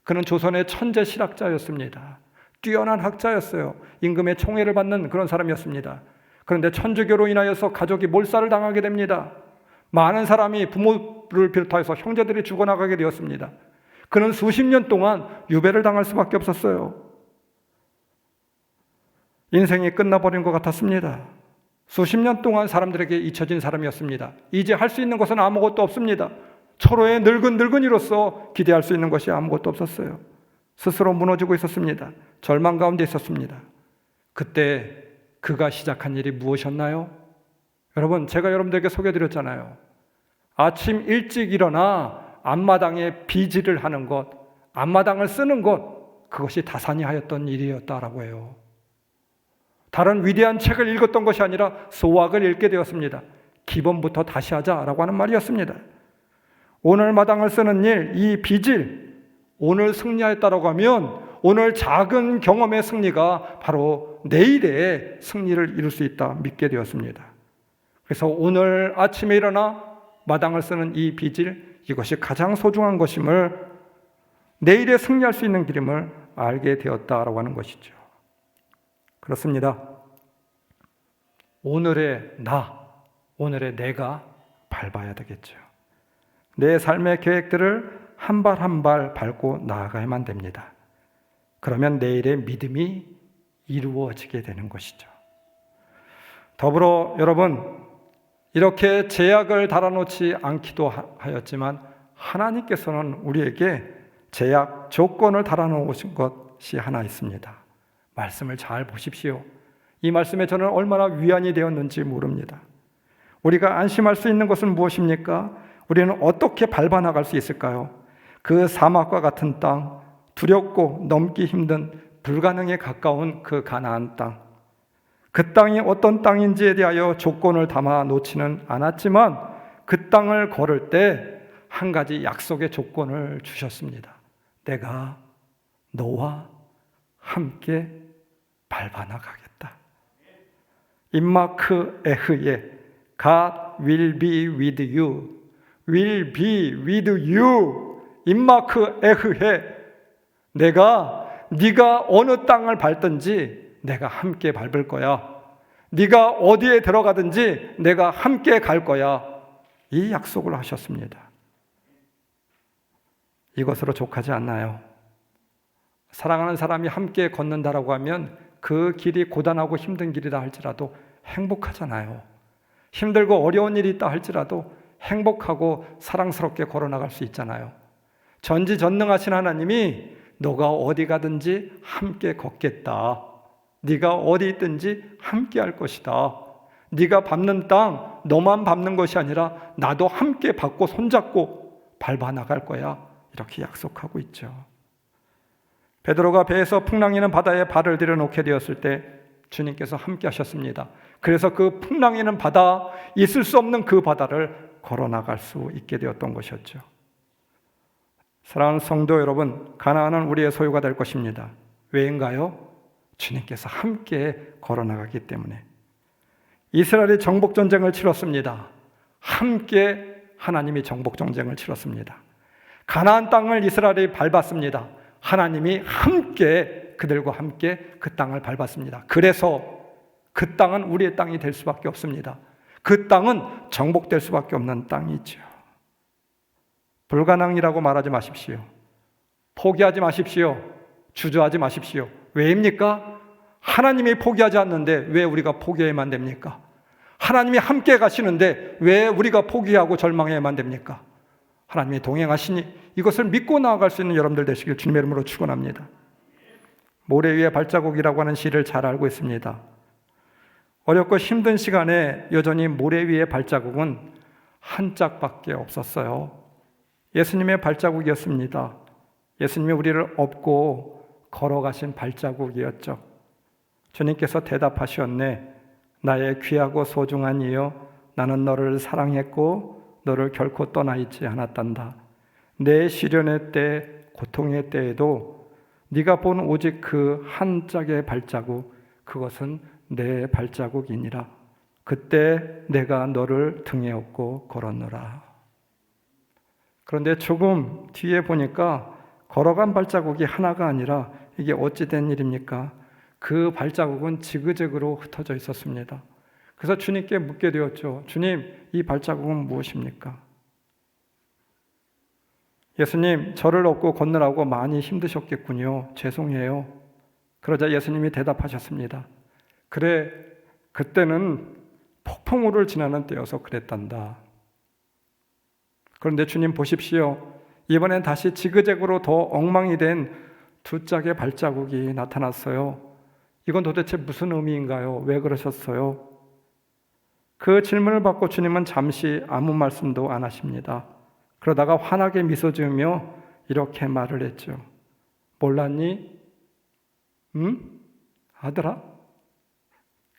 그는 조선의 천재 실학자였습니다. 뛰어난 학자였어요. 임금의 총애를 받는 그런 사람이었습니다. 그런데 천주교로 인하여서 가족이 몰살을 당하게 됩니다. 많은 사람이 부모를 비롯하여서 형제들이 죽어나가게 되었습니다. 그는 수십 년 동안 유배를 당할 수밖에 없었어요. 인생이 끝나버린 것 같았습니다. 수십 년 동안 사람들에게 잊혀진 사람이었습니다. 이제 할 수 있는 것은 아무것도 없습니다. 철호의 늙은이로서 기대할 수 있는 것이 아무것도 없었어요. 스스로 무너지고 있었습니다. 절망 가운데 있었습니다. 그때 그가 시작한 일이 무엇이었나요? 여러분, 제가 여러분들에게 소개해드렸잖아요. 아침 일찍 일어나 앞마당에 비질을 하는 것, 앞마당을 쓰는 것, 그것이 다산이 하였던 일이었다라고 해요. 다른 위대한 책을 읽었던 것이 아니라 소학을 읽게 되었습니다. 기본부터 다시 하자라고 하는 말이었습니다. 오늘 마당을 쓰는 일, 이 빚을 오늘 승리했다라고 하면 오늘 작은 경험의 승리가 바로 내일의 승리를 이룰 수 있다 믿게 되었습니다. 그래서 오늘 아침에 일어나 마당을 쓰는 이 빚을, 이것이 가장 소중한 것임을, 내일에 승리할 수 있는 길임을 알게 되었다라고 하는 것이죠. 그렇습니다. 오늘의 오늘의 내가 밟아야 되겠죠. 내 삶의 계획들을 한 발 한 발 밟고 나아가야만 됩니다. 그러면 내일의 믿음이 이루어지게 되는 것이죠. 더불어 여러분, 이렇게 제약을 달아놓지 않기도 하였지만 하나님께서는 우리에게 제약, 조건을 달아놓으신 것이 하나 있습니다. 말씀을 잘 보십시오. 이 말씀에 저는 얼마나 위안이 되었는지 모릅니다. 우리가 안심할 수 있는 것은 무엇입니까? 우리는 어떻게 밟아나갈 수 있을까요? 그 사막과 같은 땅, 두렵고 넘기 힘든 불가능에 가까운 그 가나안 땅, 그 땅이 어떤 땅인지에 대하여 조건을 담아 놓지는 않았지만 그 땅을 걸을 때 한 가지 약속의 조건을 주셨습니다. 내가 너와 함께 밟아나가겠다. 임마크 에흐에 God will be with you. will be with you. 임마크 에흐에 네가 어느 땅을 밟든지 내가 함께 밟을 거야. 네가 어디에 들어가든지 내가 함께 갈 거야. 이 약속을 하셨습니다. 이것으로 족하지 않나요? 사랑하는 사람이 함께 걷는다라고 하면 그 길이 고단하고 힘든 길이다 할지라도 행복하잖아요. 힘들고 어려운 일이 있다 할지라도 행복하고 사랑스럽게 걸어나갈 수 있잖아요. 전지전능하신 하나님이 너가 어디 가든지 함께 걷겠다. 네가 어디 있든지 함께 할 것이다. 네가 밟는 땅 너만 밟는 것이 아니라 나도 함께 밟고 손잡고 밟아 나갈 거야. 이렇게 약속하고 있죠. 베드로가 배에서 풍랑이는 바다에 발을 들여놓게 되었을 때 주님께서 함께 하셨습니다. 그래서 그 풍랑이는 바다, 있을 수 없는 그 바다를 걸어나갈 수 있게 되었던 것이었죠. 사랑하는 성도 여러분, 가나안은 우리의 소유가 될 것입니다. 왜인가요? 주님께서 함께 걸어나가기 때문에. 이스라엘이 정복전쟁을 치렀습니다. 함께 하나님이 정복전쟁을 치렀습니다. 가나안 땅을 이스라엘이 밟았습니다. 하나님이 함께 그들과 함께 그 땅을 밟았습니다. 그래서 그 땅은 우리의 땅이 될 수밖에 없습니다. 그 땅은 정복될 수밖에 없는 땅이죠. 불가능이라고 말하지 마십시오. 포기하지 마십시오. 주저하지 마십시오. 왜입니까? 하나님이 포기하지 않는데 왜 우리가 포기해야만 됩니까? 하나님이 함께 가시는데 왜 우리가 포기하고 절망해야만 됩니까? 하나님이 동행하시니 이것을 믿고 나아갈 수 있는 여러분들 되시길 주님의 이름으로 축원합니다. 모래 위에 발자국이라고 하는 시를 잘 알고 있습니다. 어렵고 힘든 시간에 여전히 모래 위의 발자국은 한 짝밖에 없었어요. 예수님의 발자국이었습니다. 예수님이 우리를 업고 걸어가신 발자국이었죠. 주님께서 대답하셨네. 나의 귀하고 소중한 이여, 나는 너를 사랑했고 너를 결코 떠나 있지 않았단다. 내 시련의 때, 고통의 때에도 네가 본 오직 그 한 짝의 발자국, 그것은 내 발자국이니라. 그때 내가 너를 등에 업고 걸었노라. 그런데 조금 뒤에 보니까 걸어간 발자국이 하나가 아니라 이게 어찌 된 일입니까? 그 발자국은 지그재그로 흩어져 있었습니다. 그래서 주님께 묻게 되었죠. 주님, 이 발자국은 무엇입니까? 예수님, 저를 업고 걷느라고 많이 힘드셨겠군요. 죄송해요. 그러자 예수님이 대답하셨습니다. 그래, 그때는 폭풍우를 지나는 때여서 그랬단다. 그런데 주님 보십시오. 이번엔 다시 지그재그로 더 엉망이 된 두 짝의 발자국이 나타났어요. 이건 도대체 무슨 의미인가요? 왜 그러셨어요? 그 질문을 받고 주님은 잠시 아무 말씀도 안 하십니다. 그러다가 환하게 미소 지으며 이렇게 말을 했죠. 몰랐니? 아들아?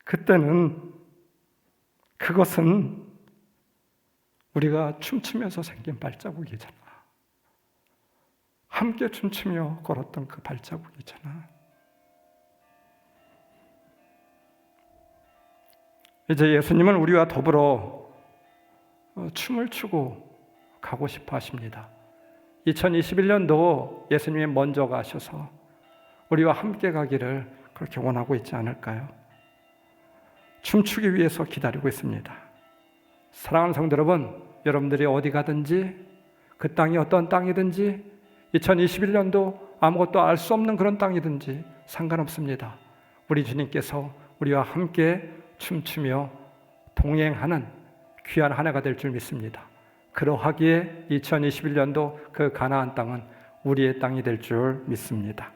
그때는 그것은 우리가 춤추면서 생긴 발자국이잖아. 함께 춤추며 걸었던 그 발자국이잖아. 이제 예수님은 우리와 더불어 춤을 추고 가고 싶어 하십니다. 2021년도 예수님이 먼저 가셔서 우리와 함께 가기를 그렇게 원하고 있지 않을까요? 춤추기 위해서 기다리고 있습니다. 사랑하는 성도 여러분, 여러분들이 어디 가든지 그 땅이 어떤 땅이든지 2021년도 아무것도 알 수 없는 그런 땅이든지 상관없습니다. 우리 주님께서 우리와 함께 춤추며 동행하는 귀한 한 해가 될 줄 믿습니다. 그러하기에 2021년도 그 가나안 땅은 우리의 땅이 될 줄 믿습니다.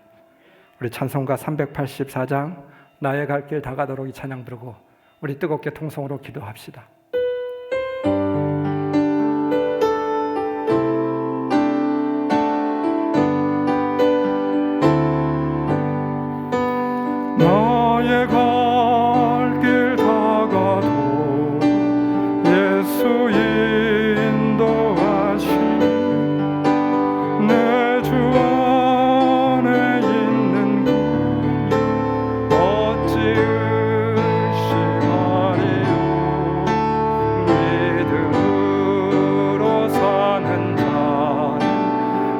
우리 찬송가 384장 나의 갈 길 다가도록 이 찬양 부르고 우리 뜨겁게 통성으로 기도합시다. 나의 갈 길 다가도 예수 인도하시니 내 주 안에 있는 군 어찌 의심하리요. 믿음으로 사는 자는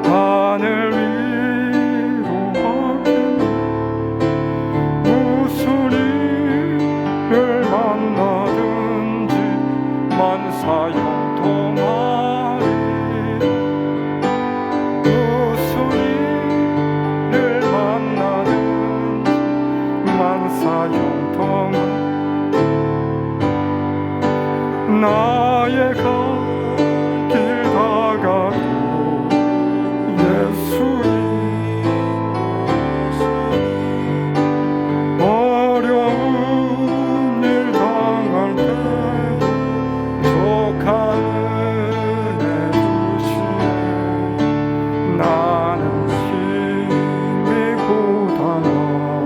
하늘 위로 하겠네. 무슨 일을 만나든지 만사 형통하리라. 무슨 일을 만나든지 만사 형통하리라. 나의 갈 길 다가도 예수님 어려운 일 당할 때 족한 은혜 주시네. 나는 심히 고단하고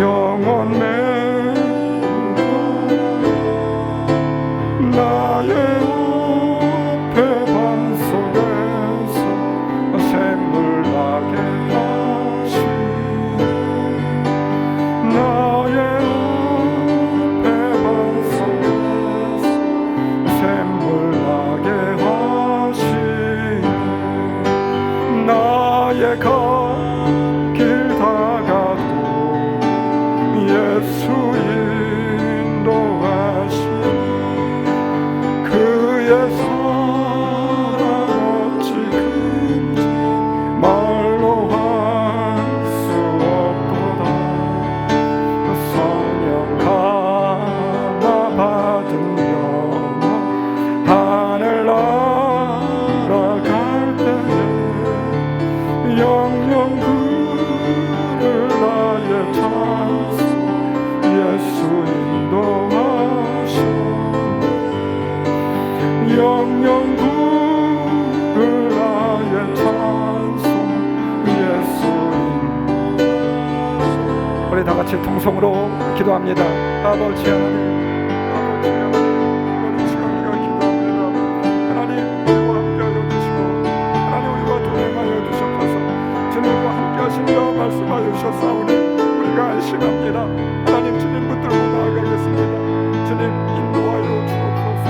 영원 메우다 나의 앞에 반석에서 샘물 나게 하시네. 나의 앞에 반석에서 샘물 나게 하시네. 나의 갈 길 다가도 예수 인도하시니 그의 사랑 어찌 큰지 말로 할 수 없도다. 성령 하나 받은 영혼 하늘 날아갈 때에 영영 그를 나의 찬송 예수 인도하시네. 영영 그를 나의 찬송 예수 인도하시네. 우리 다 같이 통성으로 기도합니다. 아버지 하나님, 아버지 하나님, 이번 시간 우리가 기도합니다. 하나님 우리와 함께하여 주시고 하나님 우리와 동행하여 주셔서 주님 우리와 함께하신다 말씀하여 주셨사오니 우리가 안심합니다. 하나님 주님 붙들고 나아가겠습니다. 주님 인도하여 주옵소서.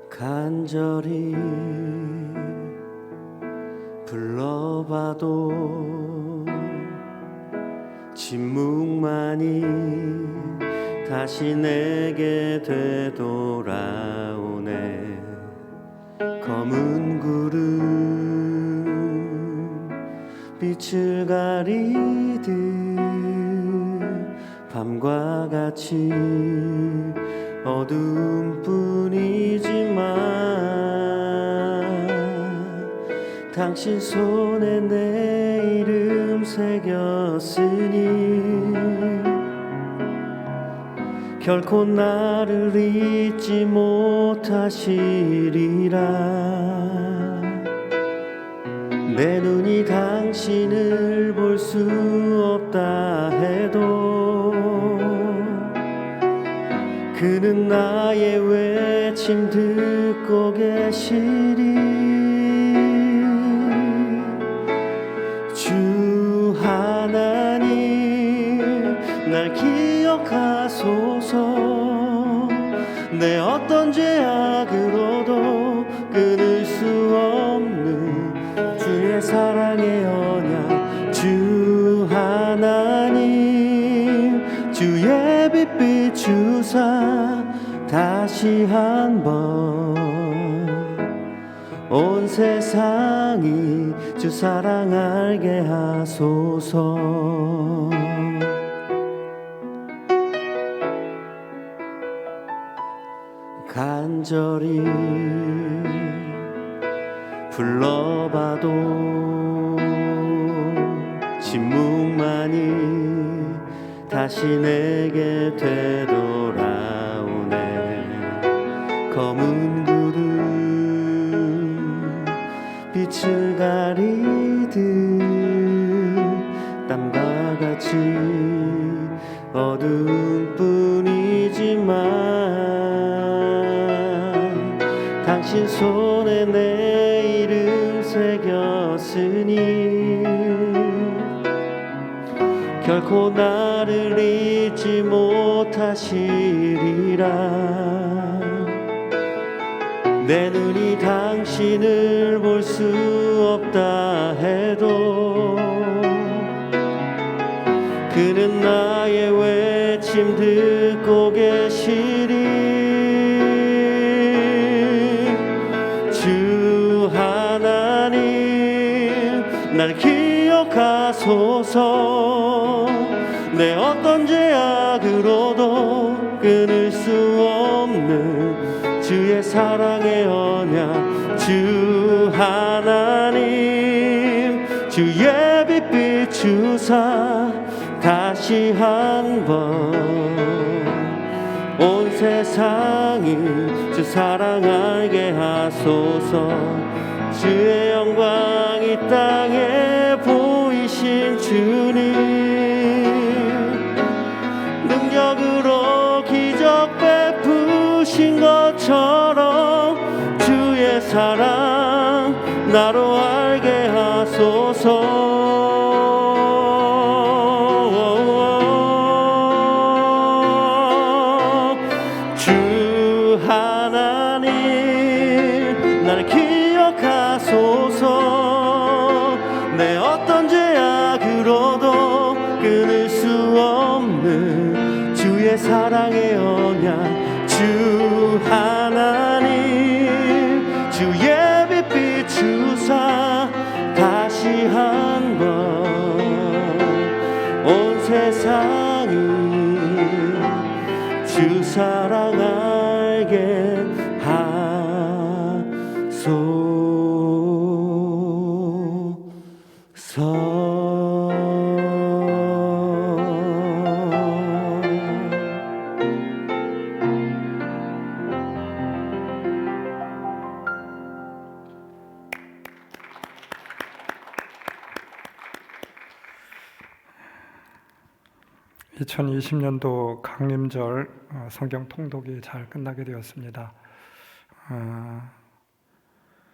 간절히 불러봐도 침묵만이 다시 내게 되돌아오네. 검은 구름 빛을 가리듯 밤과 같이 어둠뿐이지만 당신 손에 내 이름 새겼으니 결코 나를 잊지 못하시리라. 내 눈이 당신을 볼 수 없다 해도 그는 나의 외침 듣고 계시리. 주 하나님 날 기억하소서. 내 어떤 죄악으로도 끊을 수 없는 주의 사랑의 언약. 주 하나님 주의 빛 비추사 다시 한번 온 세상이 주 사랑 알게 하소서. 간절히 불러봐도 침묵만이 다시 내게 되돌아오네. 검은 구름 빛을 가리듯 땀과 같이 어둠뿐이지만 당신 손에 내 이름 새겼으니 결코 나를 잊지 못하시리라. 내 눈이 당신을 볼 수 없다 해도 그는 나의 외침 듣고 계시리. 주 하나님 날 기억하소서. 내 어떤 죄악으로도 끊을 수 없는 주의 사랑의 언약. 주 하나님 주의 빛 비추사 다시 한번 온 세상이 주 사랑 알게 하소서. 주의 영광 이 땅에 보이신 주님 능력으로 기적 베푸신 것처럼 주의 사랑 나로 알게 하소서. 주 하나님 날 기억하소서. 내 어떤 죄악으로도 끊을 수 없는 주의 사랑의 언약. 주 하나님 주의 빛 비추사 다시 한번 온 세상이 주 사랑 알게 하소서. (2020년도) 강림절 성경 통독이 잘 끝나게 되었습니다.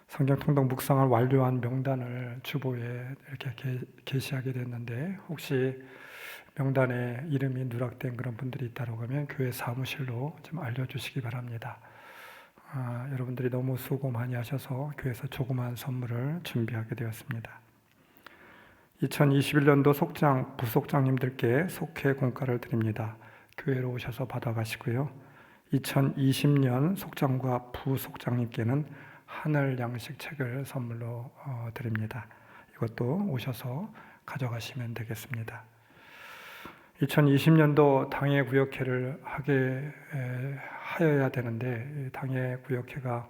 성경 통독 묵상을 완료한 명단을 주보에 이렇게 게시하게 됐는데 혹시 명단에 이름이 누락된 그런 분들이 있다고 하면 교회 사무실로 좀 알려주시기 바랍니다. 여러분들이 너무 수고 많이 하셔서 교회에서 조그마한 선물을 준비하게 되었습니다. 2021년도 속장, 부속장님들께 속회 공과를 드립니다. 교회로 오셔서 받아가시고요. 2020년 속장과 부속장님께는 하늘 양식 책을 선물로 드립니다. 이것도 오셔서 가져가시면 되겠습니다. 2020년도 당회 구역회를 하여야 되는데 당회 구역회가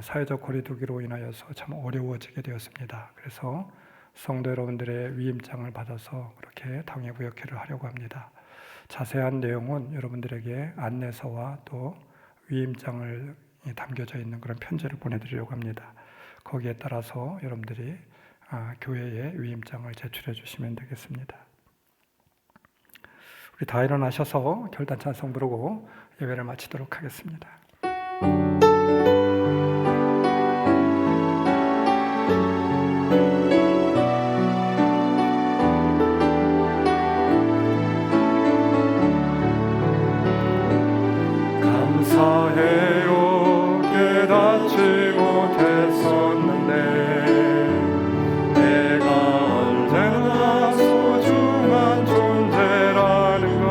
사회적 거리두기로 인하여서 참 어려워지게 되었습니다. 그래서 성도 여러분들의 위임장을 받아서 그렇게 당회 구역회를 하려고 합니다. 자세한 내용은 여러분들에게 안내서와 또 위임장을 담겨져 있는 그런 편지를 보내드리려고 합니다. 거기에 따라서 여러분들이 교회에 위임장을 제출해 주시면 되겠습니다. 우리 다 일어나셔서 결단 찬송 부르고 예배를 마치도록 하겠습니다. 감사해요. 깨닫지 못했었는데 내가 언제나 소중한 존재라는 것,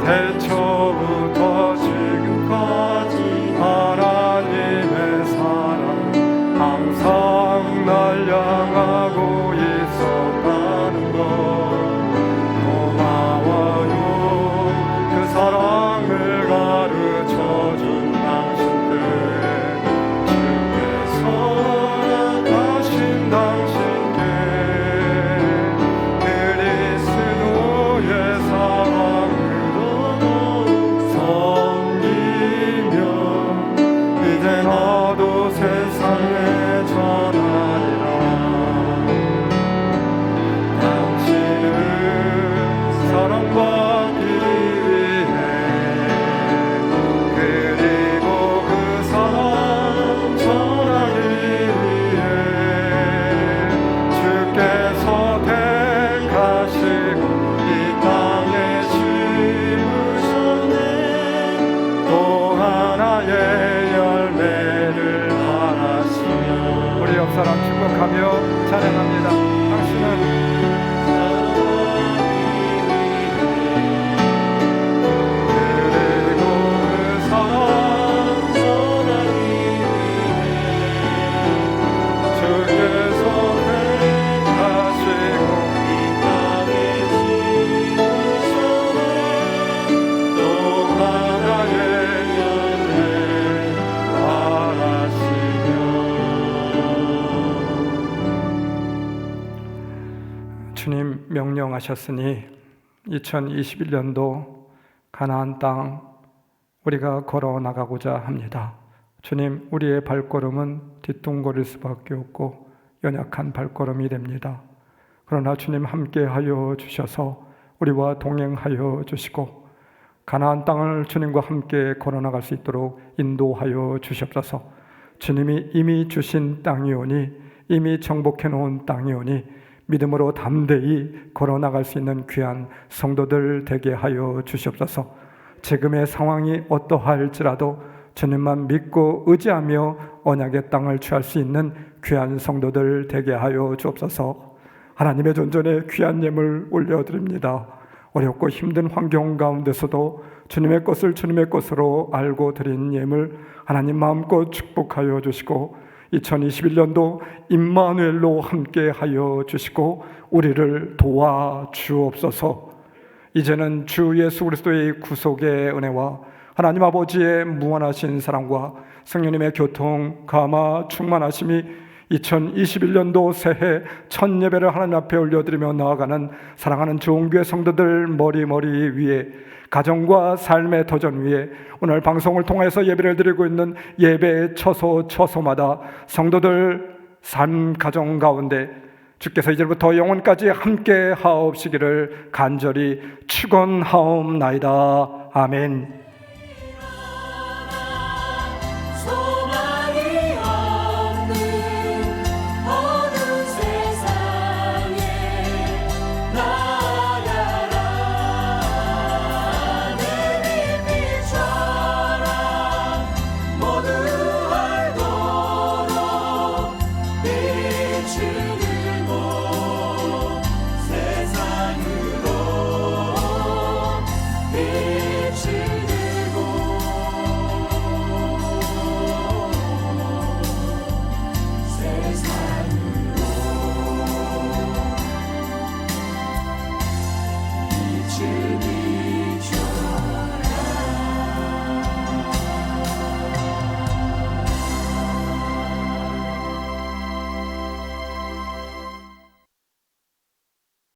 태초부터 지금까지 하나님의 사랑 항상 날 향하고 있었다는 것, 고마워요. 그 사랑을 가르쳐준 당신들, 주께서 나가신 당신께 그리스도의 사랑으로 섬기며 이제 나도 세상에 전하리라. 당신은 사랑받기 위해 그리고 그 사랑 전하기 위해 주께서 택하시고 이 땅에 심으셨네. 또 하나의 열매를 바라시며 우리 옆 사람 축복하며 찬양합니다. 당신은 그리고 그 사랑 전하기 위해 주께서 택하시고 이 땅에 심으셨네. 또 하나의 열매 바라시며. 주님 명령하셨으니 2021년도 가나안 땅 우리가 걸어 나가고자 합니다. 주님, 우리의 발걸음은 뒤뚱거릴 수밖에 없고 연약한 발걸음이 됩니다. 그러나 주님 함께하여 주셔서 우리와 동행하여 주시고 가나안 땅을 주님과 함께 걸어 나갈 수 있도록 인도하여 주시옵소서. 주님이 이미 주신 땅이오니, 이미 정복해 놓은 땅이오니 믿음으로 담대히 걸어 나갈 수 있는 귀한 성도들 되게 하여 주시옵소서. 지금의 상황이 어떠할지라도 주님만 믿고 의지하며 언약의 땅을 취할 수 있는 귀한 성도들 되게 하여 주옵소서. 하나님의 존전에 귀한 예물 올려드립니다. 어렵고 힘든 환경 가운데서도 주님의 것을 주님의 것으로 알고 드린 예물 하나님 마음껏 축복하여 주시고 2021년도 임마누엘로 함께하여 주시고 우리를 도와 주옵소서. 이제는 주 예수 그리스도의 구속의 은혜와 하나님 아버지의 무한하신 사랑과 성령님의 교통, 감화, 충만하심이 2021년도 새해 첫 예배를 하나님 앞에 올려드리며 나아가는 사랑하는 좋은교회 성도들 머리 위에, 가정과 삶의 도전 위에 오늘 방송을 통해서 예배를 드리고 있는 예배 처소마다 성도들 삶 가정 가운데 주께서 이제부터 영원까지 함께 하옵시기를 간절히 축원하옵나이다. 아멘.